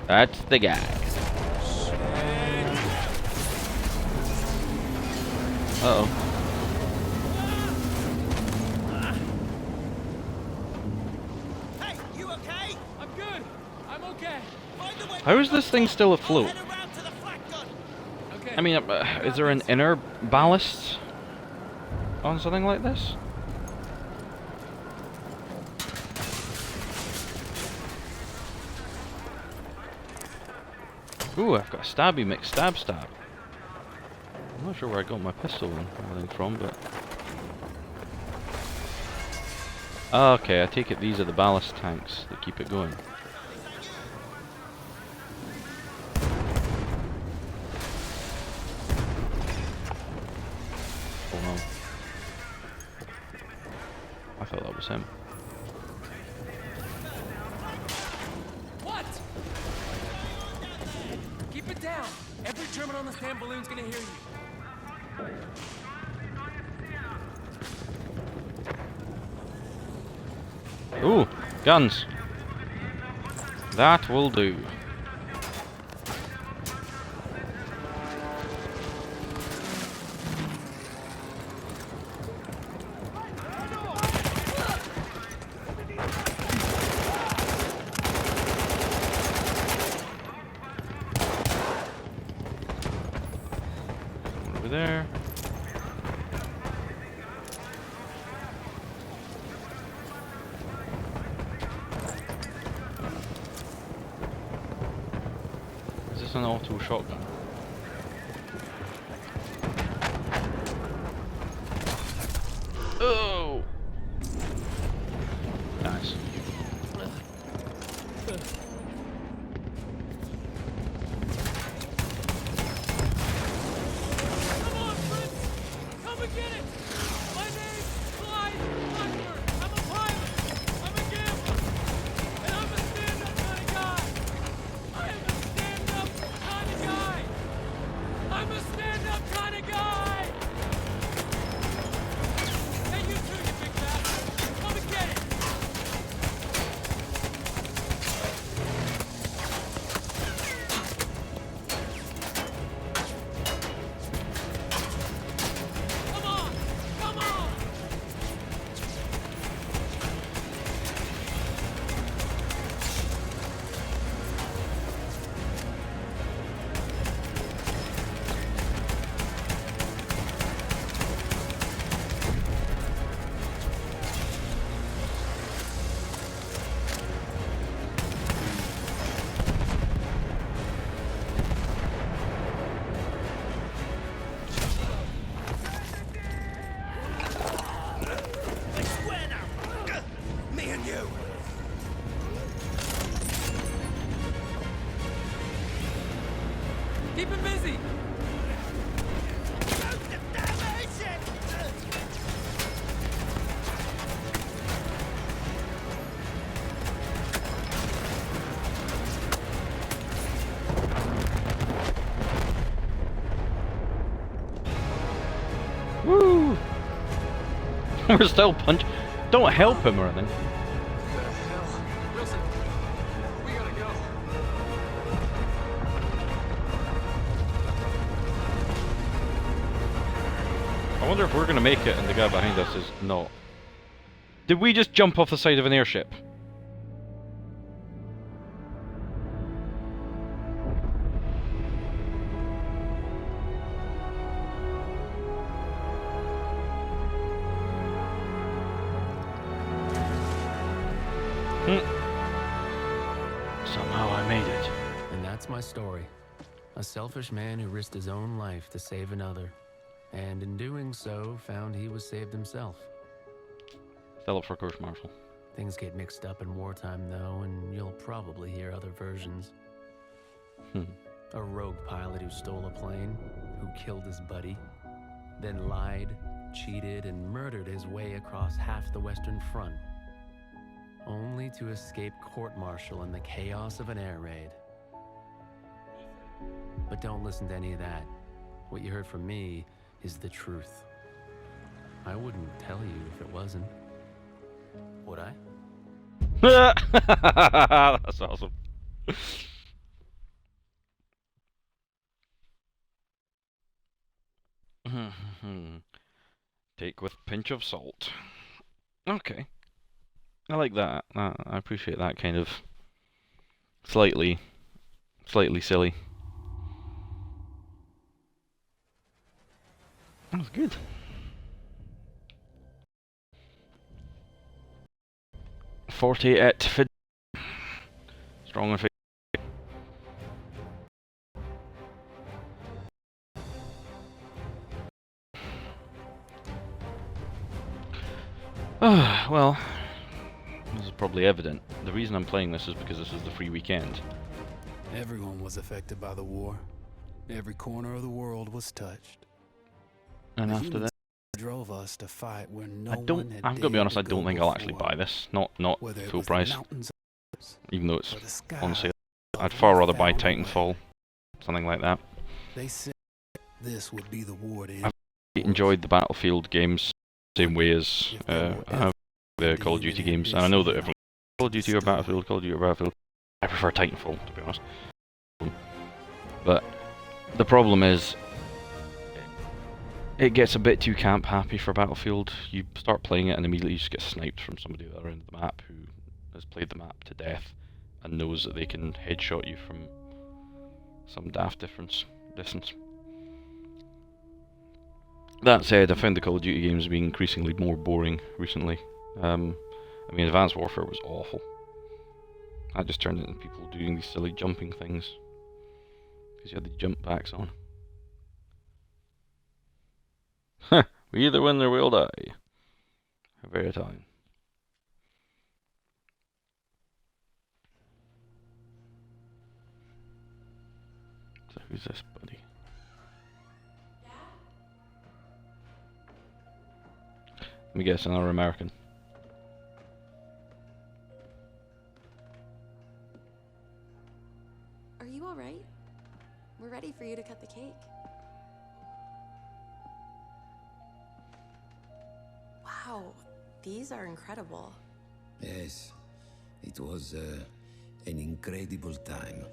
That's the guy. Uh-oh. Hey, you okay? I'm good. I'm okay. Find a way How is back this up thing top. still I'll afloat? head around to the FLAK gun. Okay. I mean, is there an inner ballast on something like this? Ooh, I've got a stabby mix, stab. I'm not sure where I got my pistol and everything from, but... Okay, I take it these are the ballast tanks that keep it going. Oh no. I thought that was him. What? Keep it down. Every German on the stand balloon's gonna hear you. Ooh, guns. That will do. there. Is this an auto shotgun? Oh! Nice. Come on, Prince! Come and get it! My name's Clyde Blackburn. I'm a pilot. I'm a gambler. And I'm a stand-up kind of guy. I am a stand-up kind of guy. I'm a stand-up kind of guy. Hey, you too, you big bastard. Come and get it. Come on! Come on! Square now! Me and you! Keep him busy! Woo! We're still punch. Don't help him or anything. Wilson, we gotta go. I wonder if we're gonna make it and the guy behind us is not. Did we just jump off the side of an airship? Somehow I made it. And that's my story. A selfish man who risked his own life to save another. And in doing so, found he was saved himself. Still up for course martial. Things get mixed up in wartime, though, and you'll probably hear other versions. A rogue pilot who stole a plane, who killed his buddy, then lied, cheated, and murdered his way across half the Western Front, only to escape court-martial in the chaos of an air raid. But don't listen to any of that. What you heard from me is the truth. I wouldn't tell you if it wasn't. Would I? That's awesome. Take with pinch of salt. Okay. I like that. I appreciate that kind of slightly silly. That was good. Strong and fit. Well, this is probably evident. The reason I'm playing this is because this is the free weekend. Everyone was affected by the war. Every corner of the world was touched. And The after humans that, drove us to fight where no I'm gonna be honest, I don't think I'll actually buy this. Not full price. Even though it's on sale. I'd far rather buy Titanfall. Something like that. They said this would be the war to I've enjoyed the Battlefield games same way as I have the Call of Duty games, and I know that everyone Call of Duty or Battlefield, Call of Duty or Battlefield. I prefer Titanfall, to be honest. But the problem is, it gets a bit too camp happy for Battlefield. You start playing it and immediately you just get sniped from somebody at the other end of the map who has played the map to death and knows that they can headshot you from some daft distance. That said, I found the Call of Duty games being increasingly more boring recently. I mean, Advanced Warfare was awful. That just turned into people doing these silly jumping things. Because you had the jump packs on. We either win or we'll die. Very Italian. So who's this buddy? Let me guess, another American. Are you alright? We're ready for you to cut the cake. Wow, these are incredible. Yes, it was an incredible time.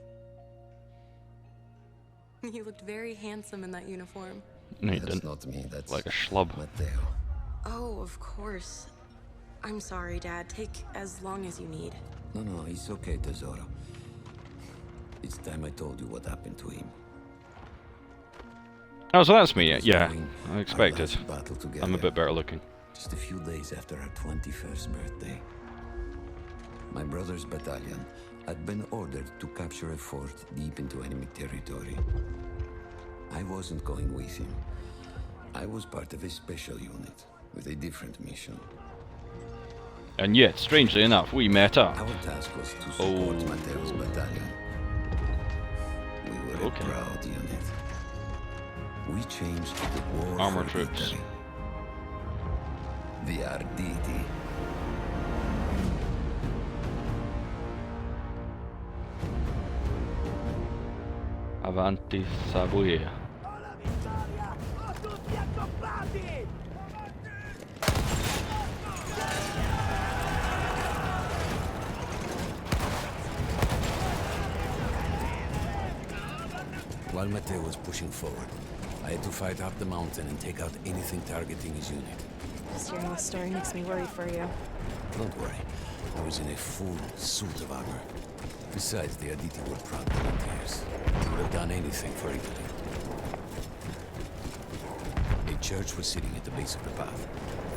You looked very handsome in that uniform. No, you That's didn't. not me, that's Like a schlub. Matteo. Oh, of course. I'm sorry, Dad. Take as long as you need. No, it's okay, Tesoro. It's time I told you what happened to him. Oh, so that's me. Was Yeah, during I our expected. last battle together, I'm a bit better looking. just a few days after our 21st birthday. My brother's battalion had been ordered to capture a fort deep into enemy territory. I wasn't going with him. I was part of a special unit with a different mission. And yet, strangely enough, we met up. Our task was to support Oh. Matteo's battalion. We were Okay. a proud unit. We changed the war Armor for troops. victory. The Arditi. Avanti Savoia. While Matteo was pushing forward, I had to fight up the mountain and take out anything targeting his unit. Just hearing this story makes me worry for you. Don't worry, I was in a full suit of armor. Besides, the Arditi were proud volunteers. They would have done anything for Italy. A church was sitting at the base of the path.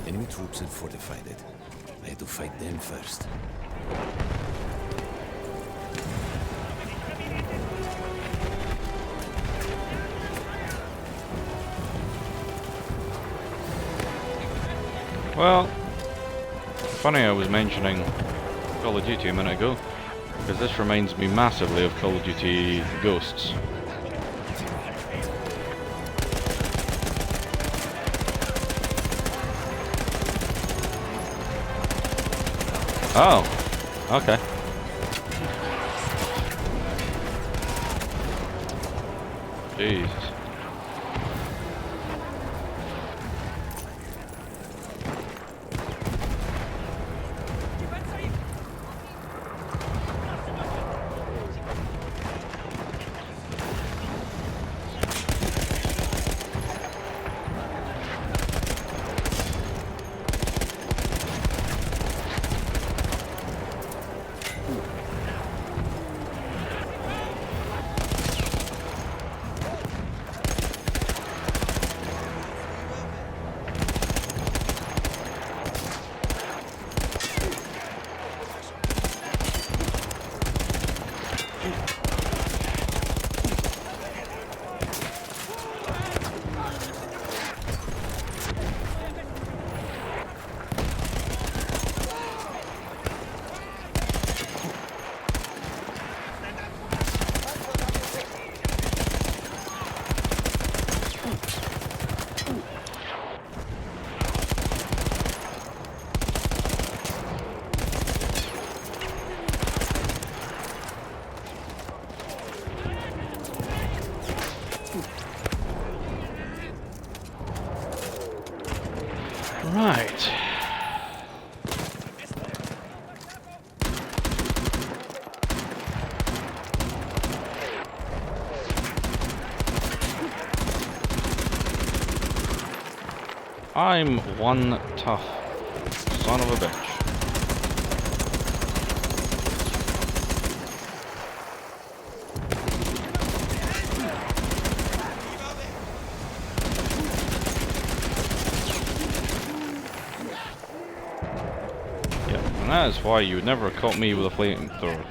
Enemy troops had fortified it. I had to fight them first. Well, funny I was mentioning Call of Duty a minute ago, because this reminds me massively of Call of Duty Ghosts. Oh, okay. Jesus. Right. I'm one tough son of a bitch. That is why you would never have caught me with a flamethrower.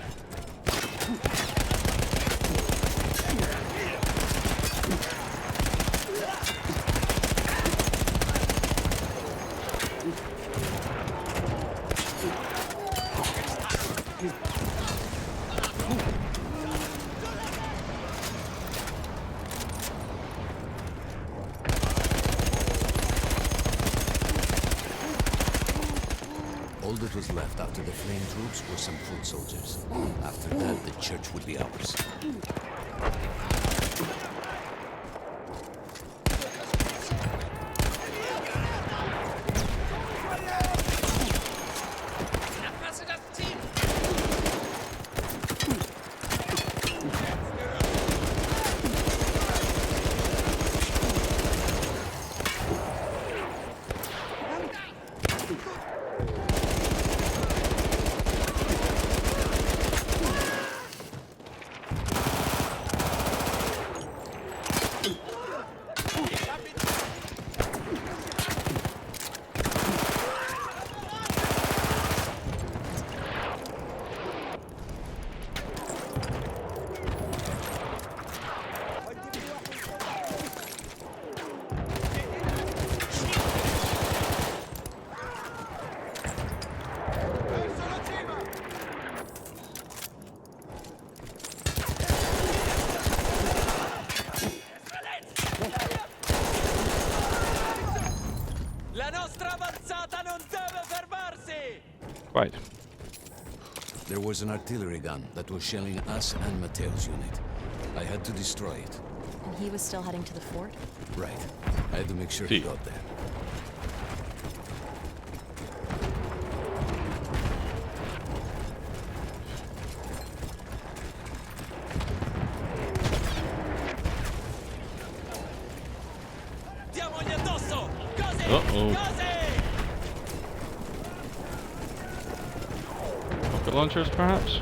All that was left after the flame troops were some foot soldiers. After that, the church would be ours. Right. There was an artillery gun that was shelling us and Mateo's unit. I had to destroy it. And he was still heading to the fort? Right. I had to make sure he got there. Uh-oh. Rocket launchers, perhaps?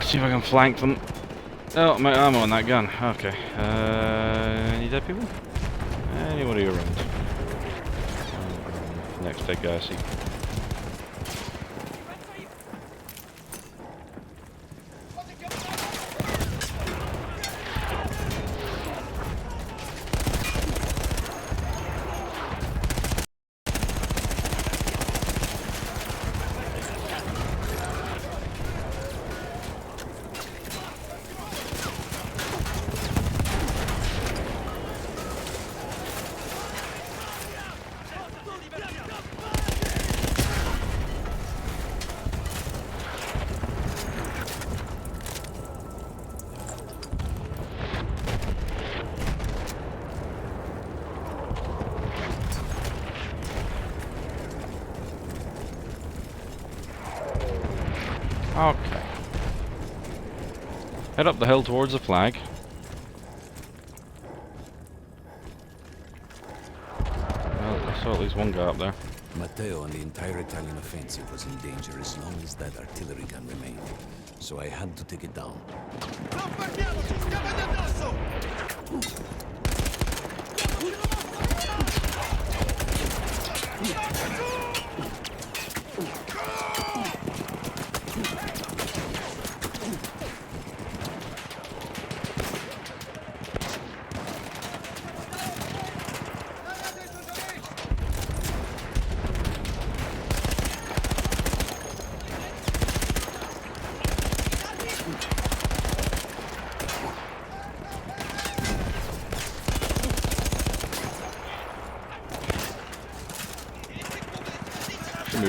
See if I can flank them. Oh, my ammo on that gun. Okay. Any dead people? Anybody around? Next big guy I see. Okay. Head up the hill towards the flag. Well, I saw at least one guy up there. Matteo and the entire Italian offensive was in danger as long as that artillery gun remained. So I had to take it down.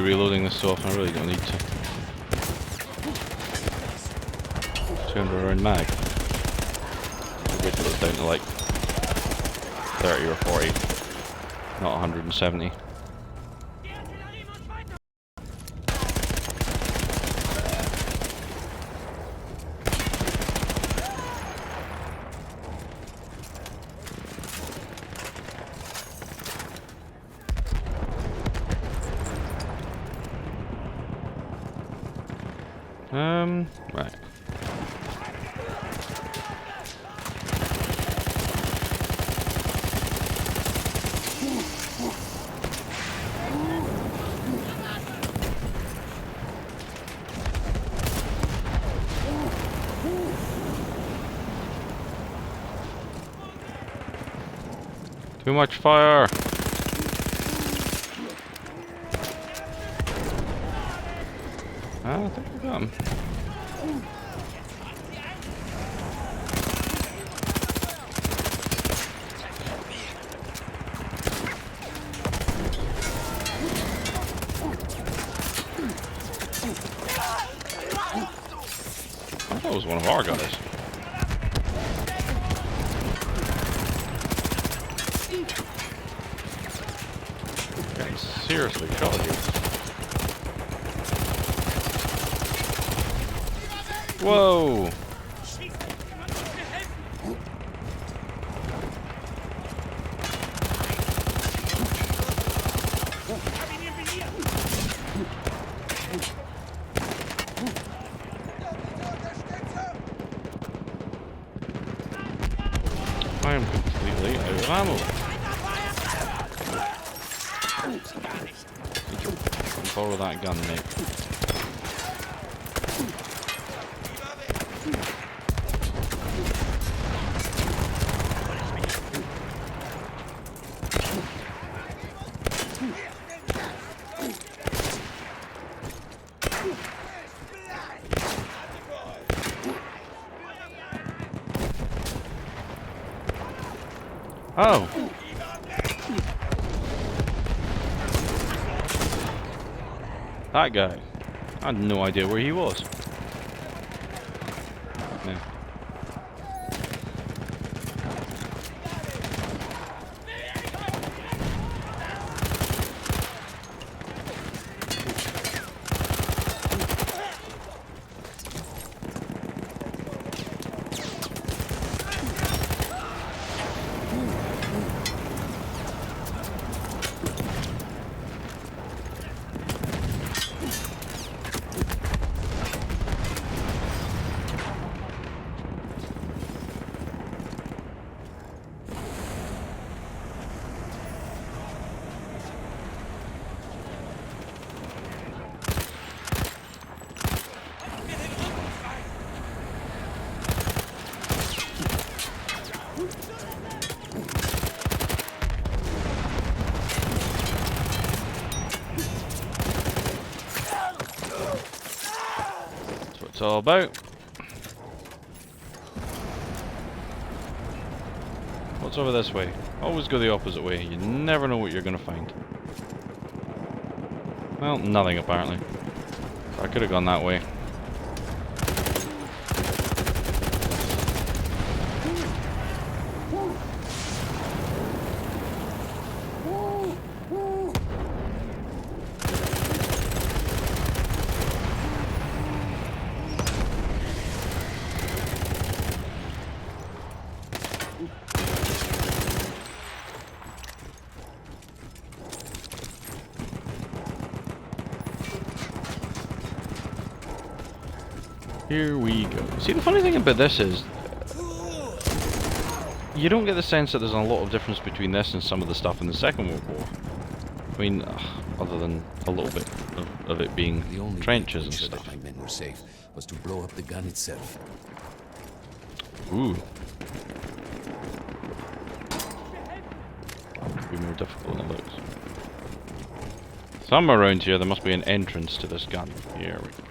reloading this so often, I really don't need to. 200 round mag. Wait till it's down to like 30 or 40, not 170. Right. Too much fire! I think we got him. I thought it was one of our guys. Getting seriously shot here. Whoa! I am completely out of ammo. Borrow that gun, mate. Oh! That guy. I had no idea where he was. Yeah. It's all about. What's over this way? Always go the opposite way. You never know what you're gonna find. Well, nothing apparently. I could have gone that way. Here we go. See, the funny thing about this is, you don't get the sense that there's a lot of difference between this and some of the stuff in the Second World War. I mean, other than a little bit of it being The only trenches and way to ensure stuff. that my men were safe was to blow up the gun itself. Ooh. It'd be more difficult than it looks. Somewhere around here there must be an entrance to this gun. Here we go.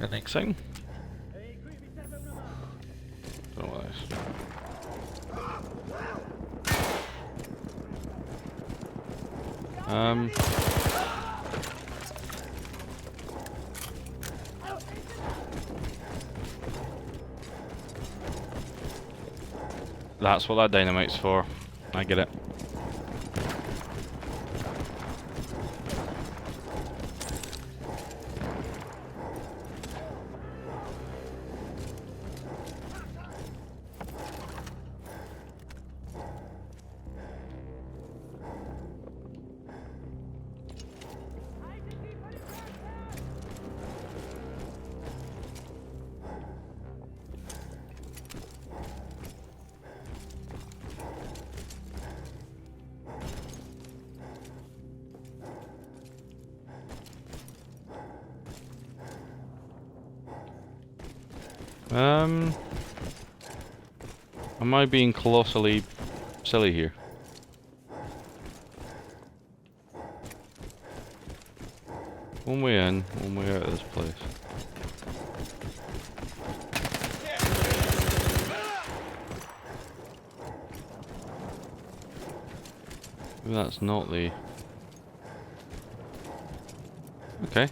Anything? Don't know what that is. That's what that dynamite's for. I get it. Am I being colossally silly here? One way in, one way out of this place. Maybe that's not the... Okay.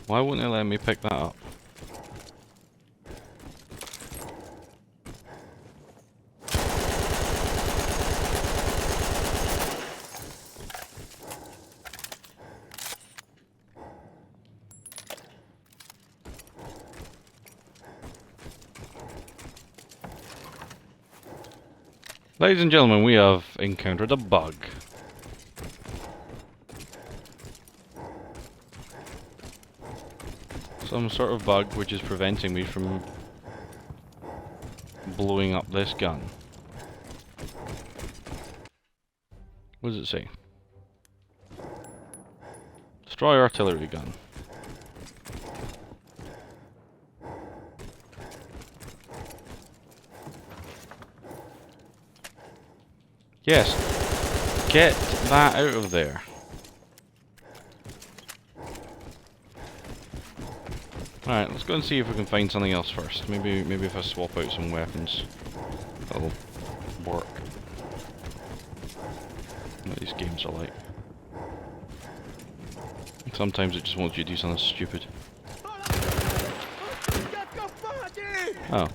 Why wouldn't it let me pick that up? Ladies and gentlemen, we have encountered a bug. Some sort of bug which is preventing me from blowing up this gun. What does it say? Destroy artillery gun. Yes. Get that out of there. Alright, let's go and see if we can find something else first. Maybe if I swap out some weapons, that'll work. What these games are like. Sometimes it just wants you to do something stupid. Oh.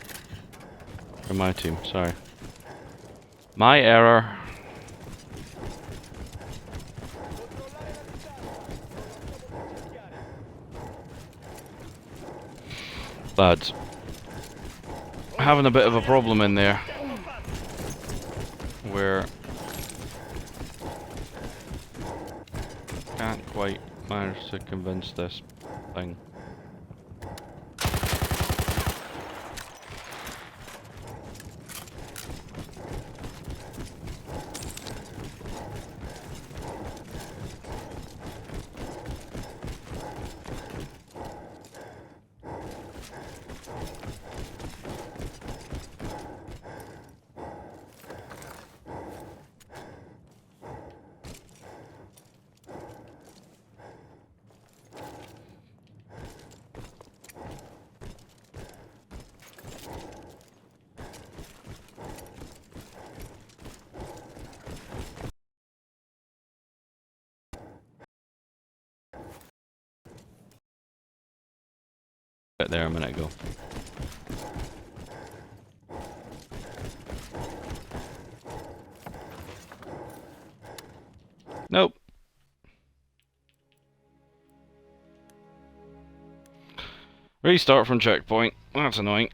From my team, sorry. My error. Lads, having a bit of a problem in there where can't quite manage to convince this thing. There a minute ago. Nope. Restart from checkpoint. That's annoying.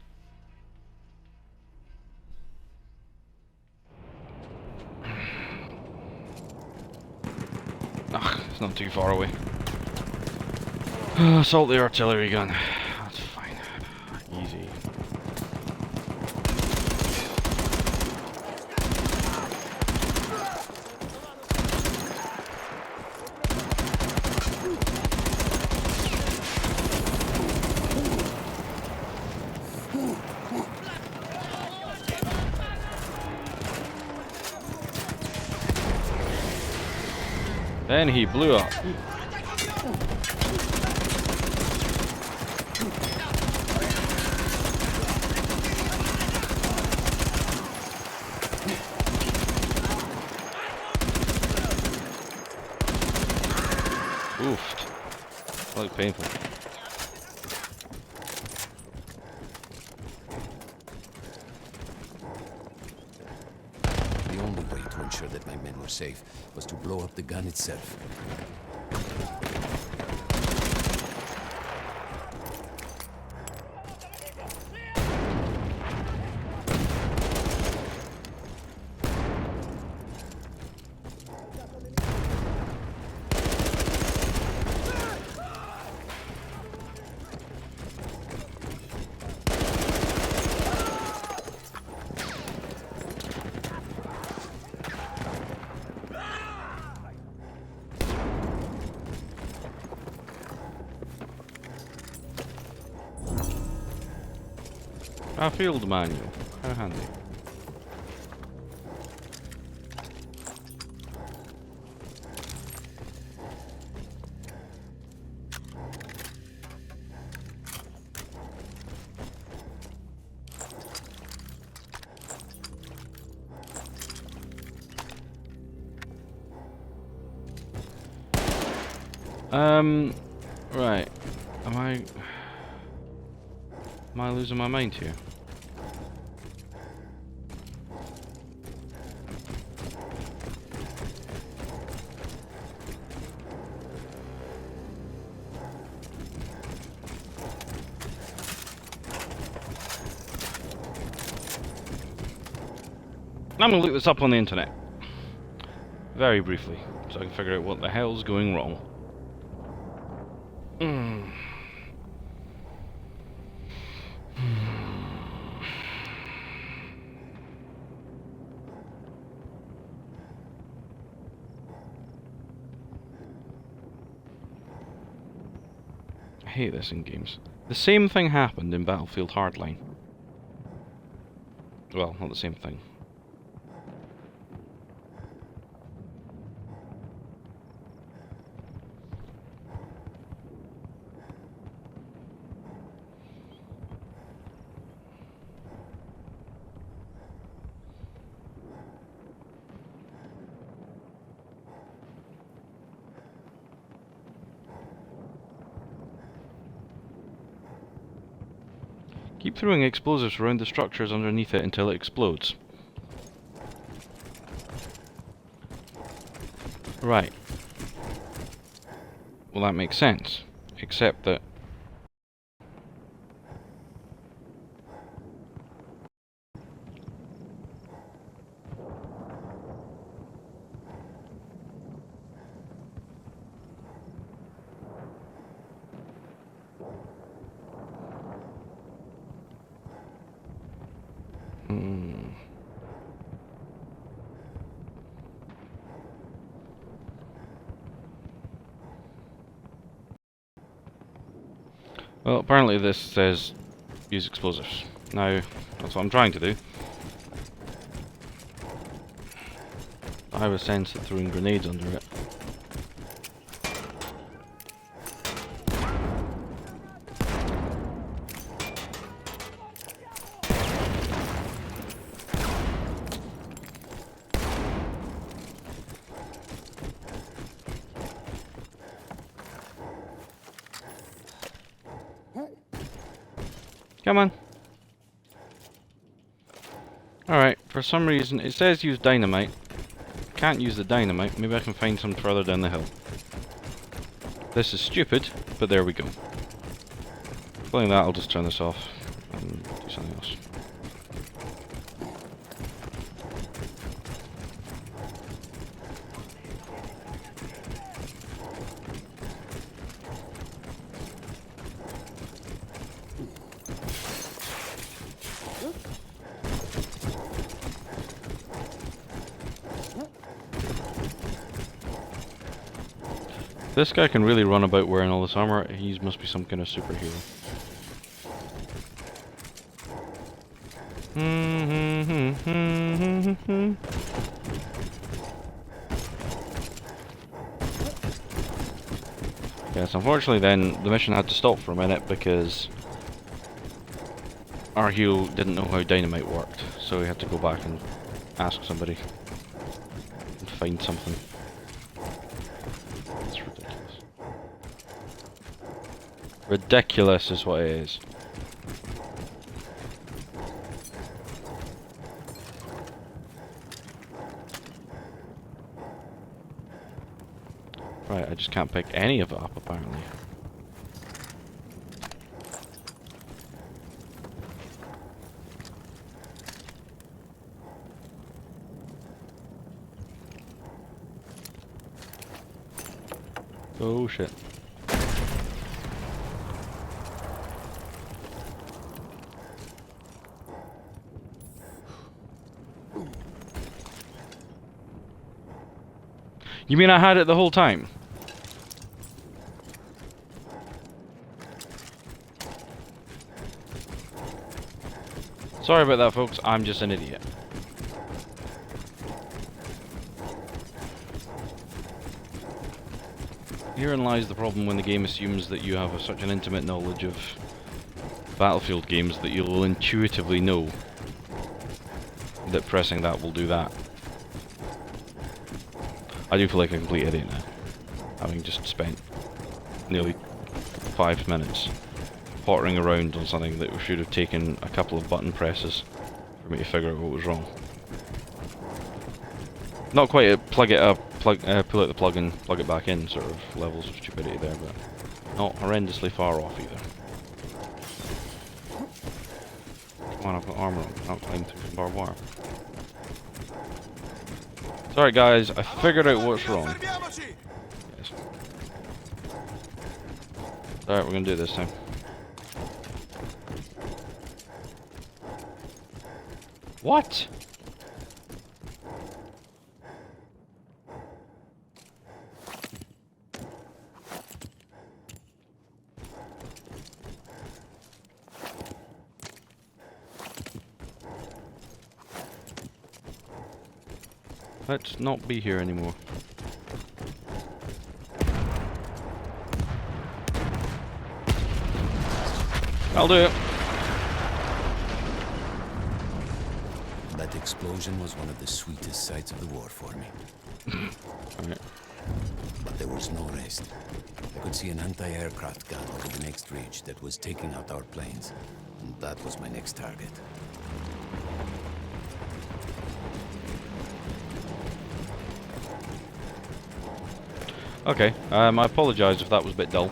Ugh, it's not too far away. Assault the artillery gun. That's fine. Then he blew up. Oofed. That looked painful. The only way to ensure that my men were safe was to blow up the gun itself. A field manual. How handy. Right. Am I losing my mind here? I'm gonna look this up on the internet. Very briefly, so I can figure out what the hell's going wrong. I hate this in games. The same thing happened in Battlefield Hardline. Well, not the same thing. Keep throwing explosives around the structures underneath it until it explodes. Right. Well, that makes sense. Except that... Well, apparently this says use explosives. Now, that's what I'm trying to do. I have a sense that throwing grenades under it. Come on. Alright, for some reason it says use dynamite. Can't use the dynamite. Maybe I can find some further down the hill. This is stupid, but there we go. Following that, I'll just turn this off and do something else. This guy can really run about wearing all this armor. He must be some kind of superhero. Yes, unfortunately then the mission had to stop for a minute because our hero didn't know how dynamite worked, so he had to go back and ask somebody and find something. It's ridiculous. Ridiculous is what it is. Right, I just can't pick any of it up apparently. Oh shit. You mean I had it the whole time? Sorry about that, folks. I'm just an idiot. Herein lies the problem when the game assumes that you have such an intimate knowledge of Battlefield games that you'll intuitively know that pressing that will do that. I do feel like a complete idiot now, having just spent nearly 5 minutes pottering around on something that should have taken a couple of button presses for me to figure out what was wrong. Not quite a pull out the plug and plug it back in sort of levels of stupidity there, but not horrendously far off either. Come on, I've got armor on, not climb through some barbed wire. Sorry guys, I figured out what's wrong. Yes. Alright, we're gonna do it this time. What? Let's not be here anymore. I'll do it. That explosion was one of the sweetest sights of the war for me. Alright. But there was no rest. I could see an anti-aircraft gun over the next ridge that was taking out our planes. And that was my next target. Okay, I apologise if that was a bit dull.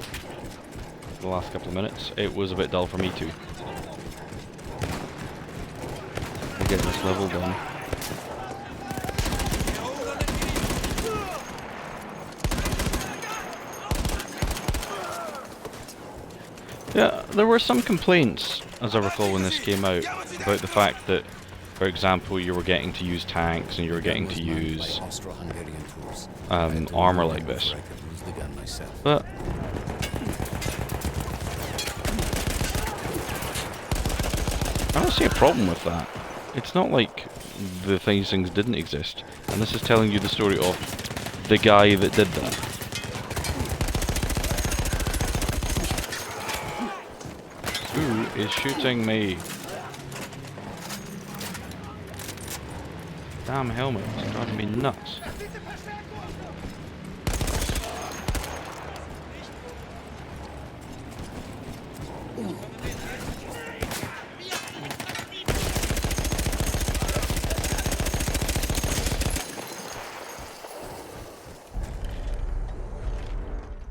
The last couple of minutes, it was a bit dull for me too. We'll get this level done. Yeah, there were some complaints, as I recall when this came out, about the fact that, for example, you were getting to use tanks and you were getting to use armor like this. But I don't see a problem with that. It's not like these things didn't exist, and this is telling you the story of the guy that did that. Who is shooting me? Damn helmet, it's driving me nuts.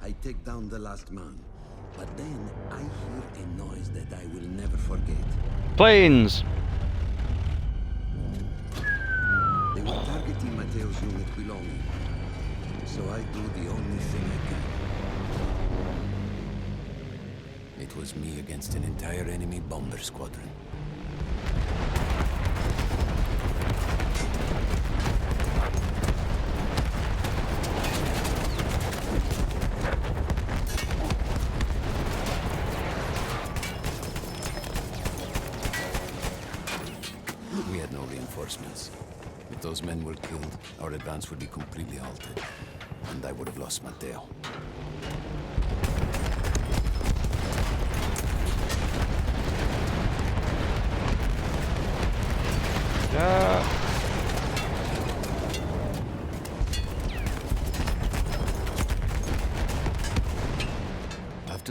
I take down the last man, but then I hear a noise that I will never forget. Planes! They were targeting Mateo's unit below me, so I do the only thing I can. It was me against an entire enemy bomber squadron. We had no reinforcements. If those men were killed, our advance would be completely halted, and I would have lost Mateo.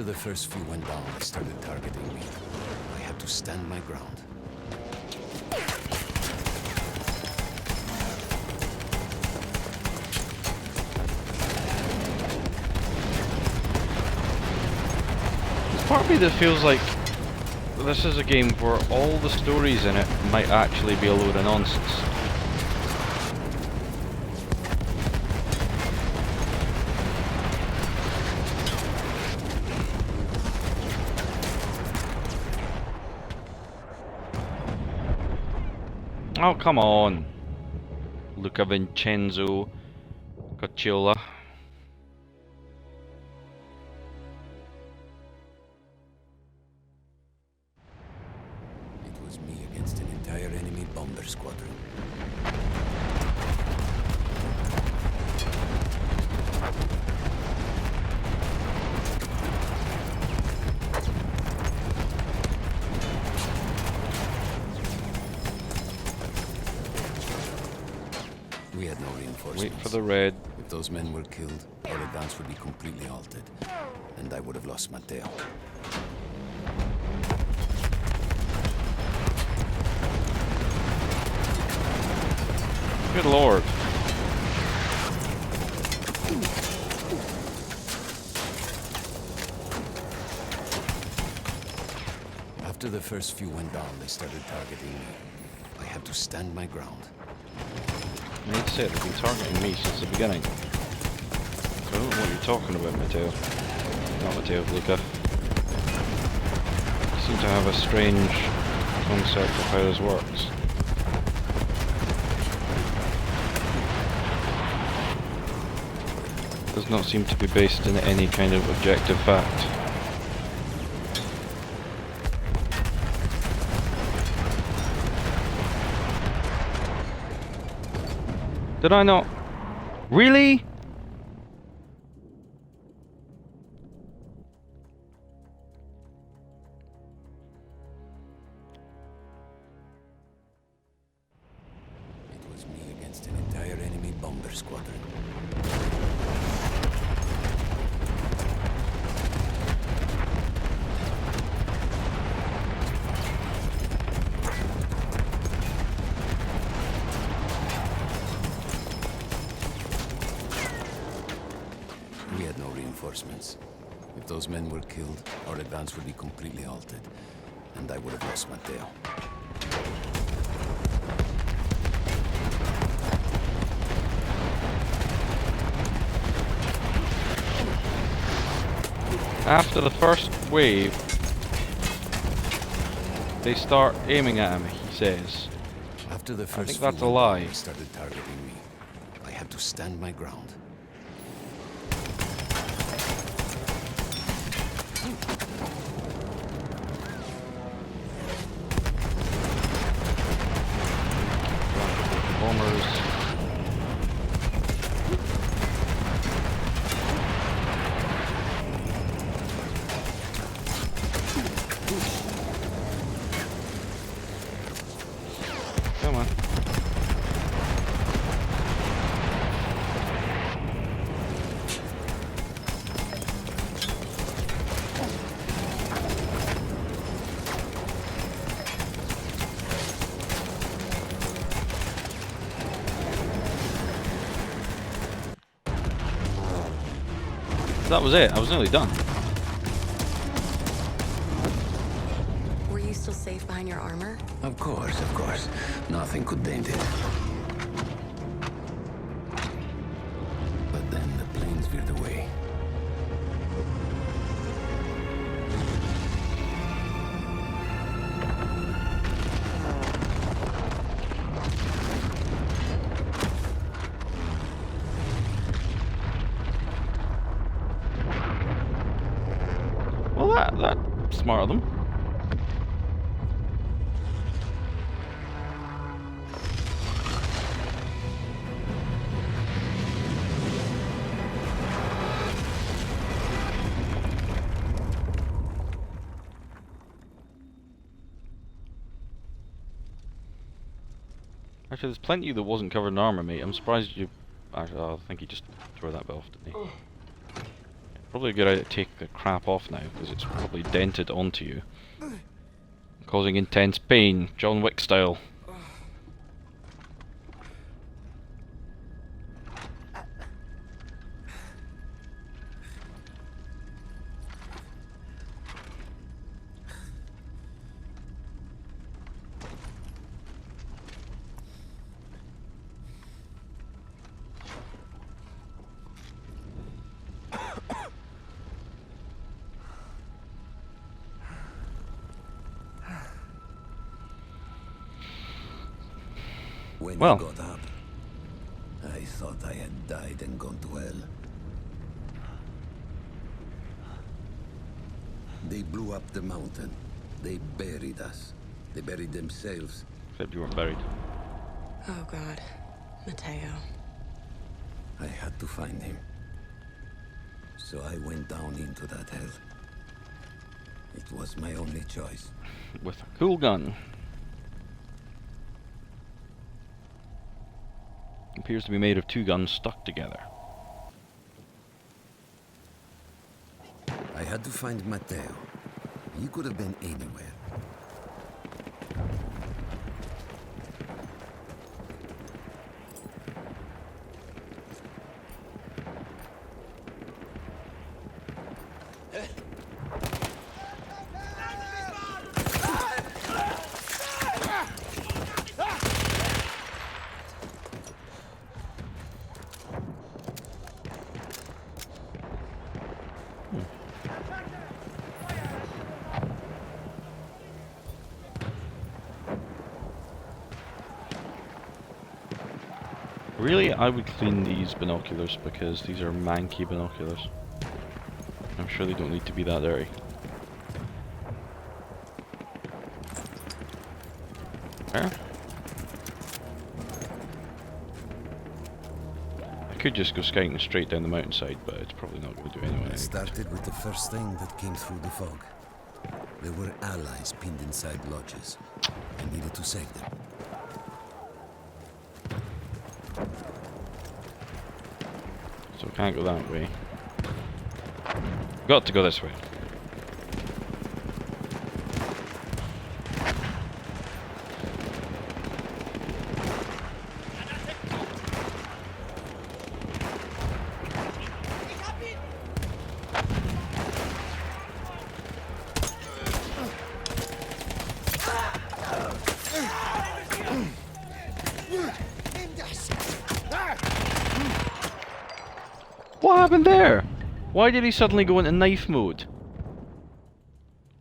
the first few went down, they started targeting me. I had to stand my ground. There's part of me that feels like this is a game where all the stories in it might actually be a load of nonsense. Oh, come on. Luca Vincenzo Cocciola. It was me against an entire enemy bomber squadron. We had no reinforcements. Wait for the red. If those men were killed, our advance would be completely halted, and I would have lost Matteo. Good lord. After the first few went down, they started targeting me. I had to stand my ground. I need to say, they've been targeting me since the beginning. I don't know what you're talking about, Matteo. Not Matteo, Luca. You seem to have a strange concept of how this works. Does not seem to be based in any kind of objective fact. Did I not? Really? It was me against an entire enemy bomber squadron. We had no reinforcements. If those men were killed, our advance would be completely halted, and I would have lost Matteo. After the first wave, they start aiming at him, he says. After the I first think that's a few lie. they started targeting me. I had to stand my ground. Bombers. Come on. That was it. I was nearly done. Were you still safe behind your armor? Of course, of course. Nothing could dent it. But then the planes veered away. Well, that's smart of them. Actually, there's plenty that wasn't covered in armor, mate. I'm surprised you... Actually, I think he just threw that bit off, didn't he? Probably a good idea to take the crap off now, because it's probably dented onto you. Causing intense pain, John Wick style. When Well. I got up, I thought I had died and gone to hell. They blew up the mountain. They buried us. They buried themselves. Except you weren't buried. Oh god. Mateo. I had to find him. So I went down into that hell. It was my only choice. With a cool gun. Appears to be made of two guns stuck together. I had to find Mateo. He could have been anywhere. Really, I would clean these binoculars because these are manky binoculars. I'm sure they don't need to be that dirty. There. I could just go scouting straight down the mountainside, but it's probably not going to do anyway. I started with the first thing that came through the fog. There were allies pinned inside lodges. I needed to save them. So we can't go that way. Got to go this way. What happened there? Why did he suddenly go into knife mode?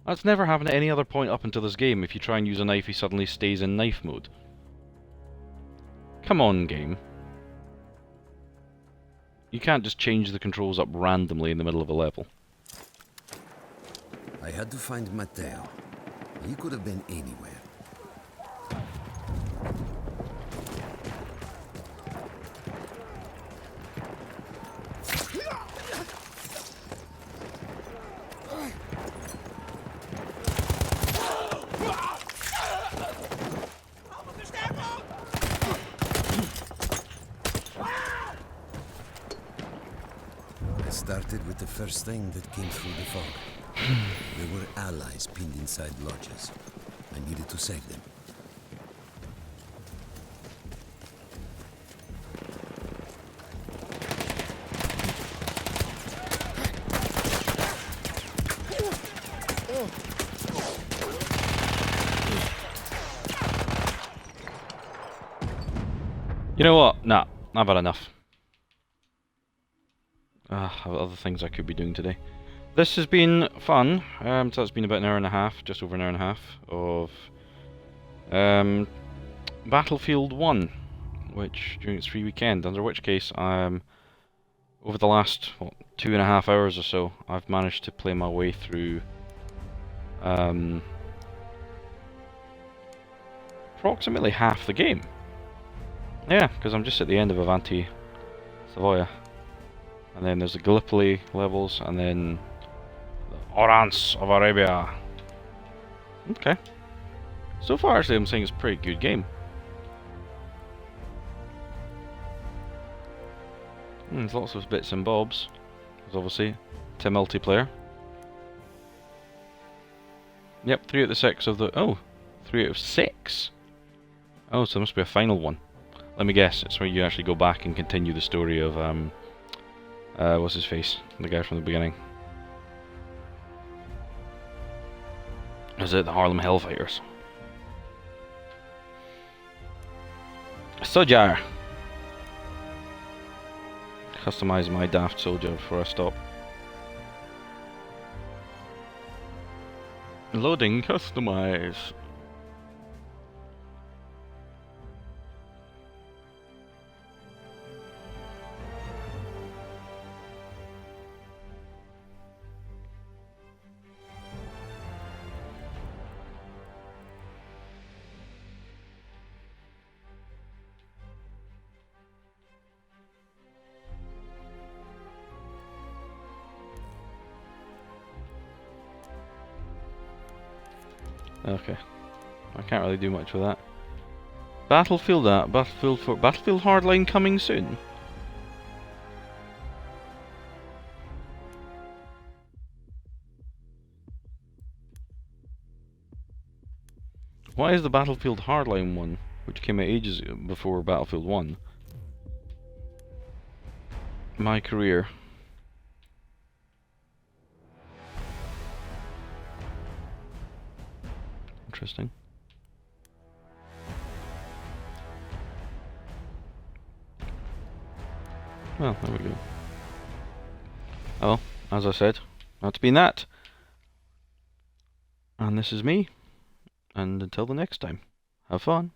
That's never happened at any other point up until this game. If you try and use a knife, he suddenly stays in knife mode. Come on, game. You can't just change the controls up randomly in the middle of a level. I had to find Mateo. He could have been anywhere. I started with the first thing that came through the fog. There were allies pinned inside lodges. I needed to save them. You know what? Nah, I've had enough. I have other things I could be doing today. This has been fun. So it's been about an hour and a half, just over an hour and a half, of Battlefield 1, which during its free weekend, under which case over the last 2.5 hours or so, I've managed to play my way through approximately half the game. Yeah, because I'm just at the end of Avanti Savoia. And then there's the Gallipoli levels, and then the Orance of Arabia. Okay. So far, actually, I'm saying it's a pretty good game. There's lots of bits and bobs. There's obviously to multiplayer. Yep, 3 out of 6 of the... Oh! 3 out of 6? Oh, so there must be a final one. Let me guess, it's where you actually go back and continue the story of, what's his face? The guy from the beginning. Is it the Harlem Hellfighters? Soldier! Customize my daft soldier before I stop. Loading, customize. Okay, I can't really do much with that. Battlefield Battlefield Hardline coming soon. Why is the Battlefield Hardline one, which came out ages before Battlefield 1, my career? Interesting. Well, there we go. Oh, as I said, that's been that. And this is me. And until the next time, have fun.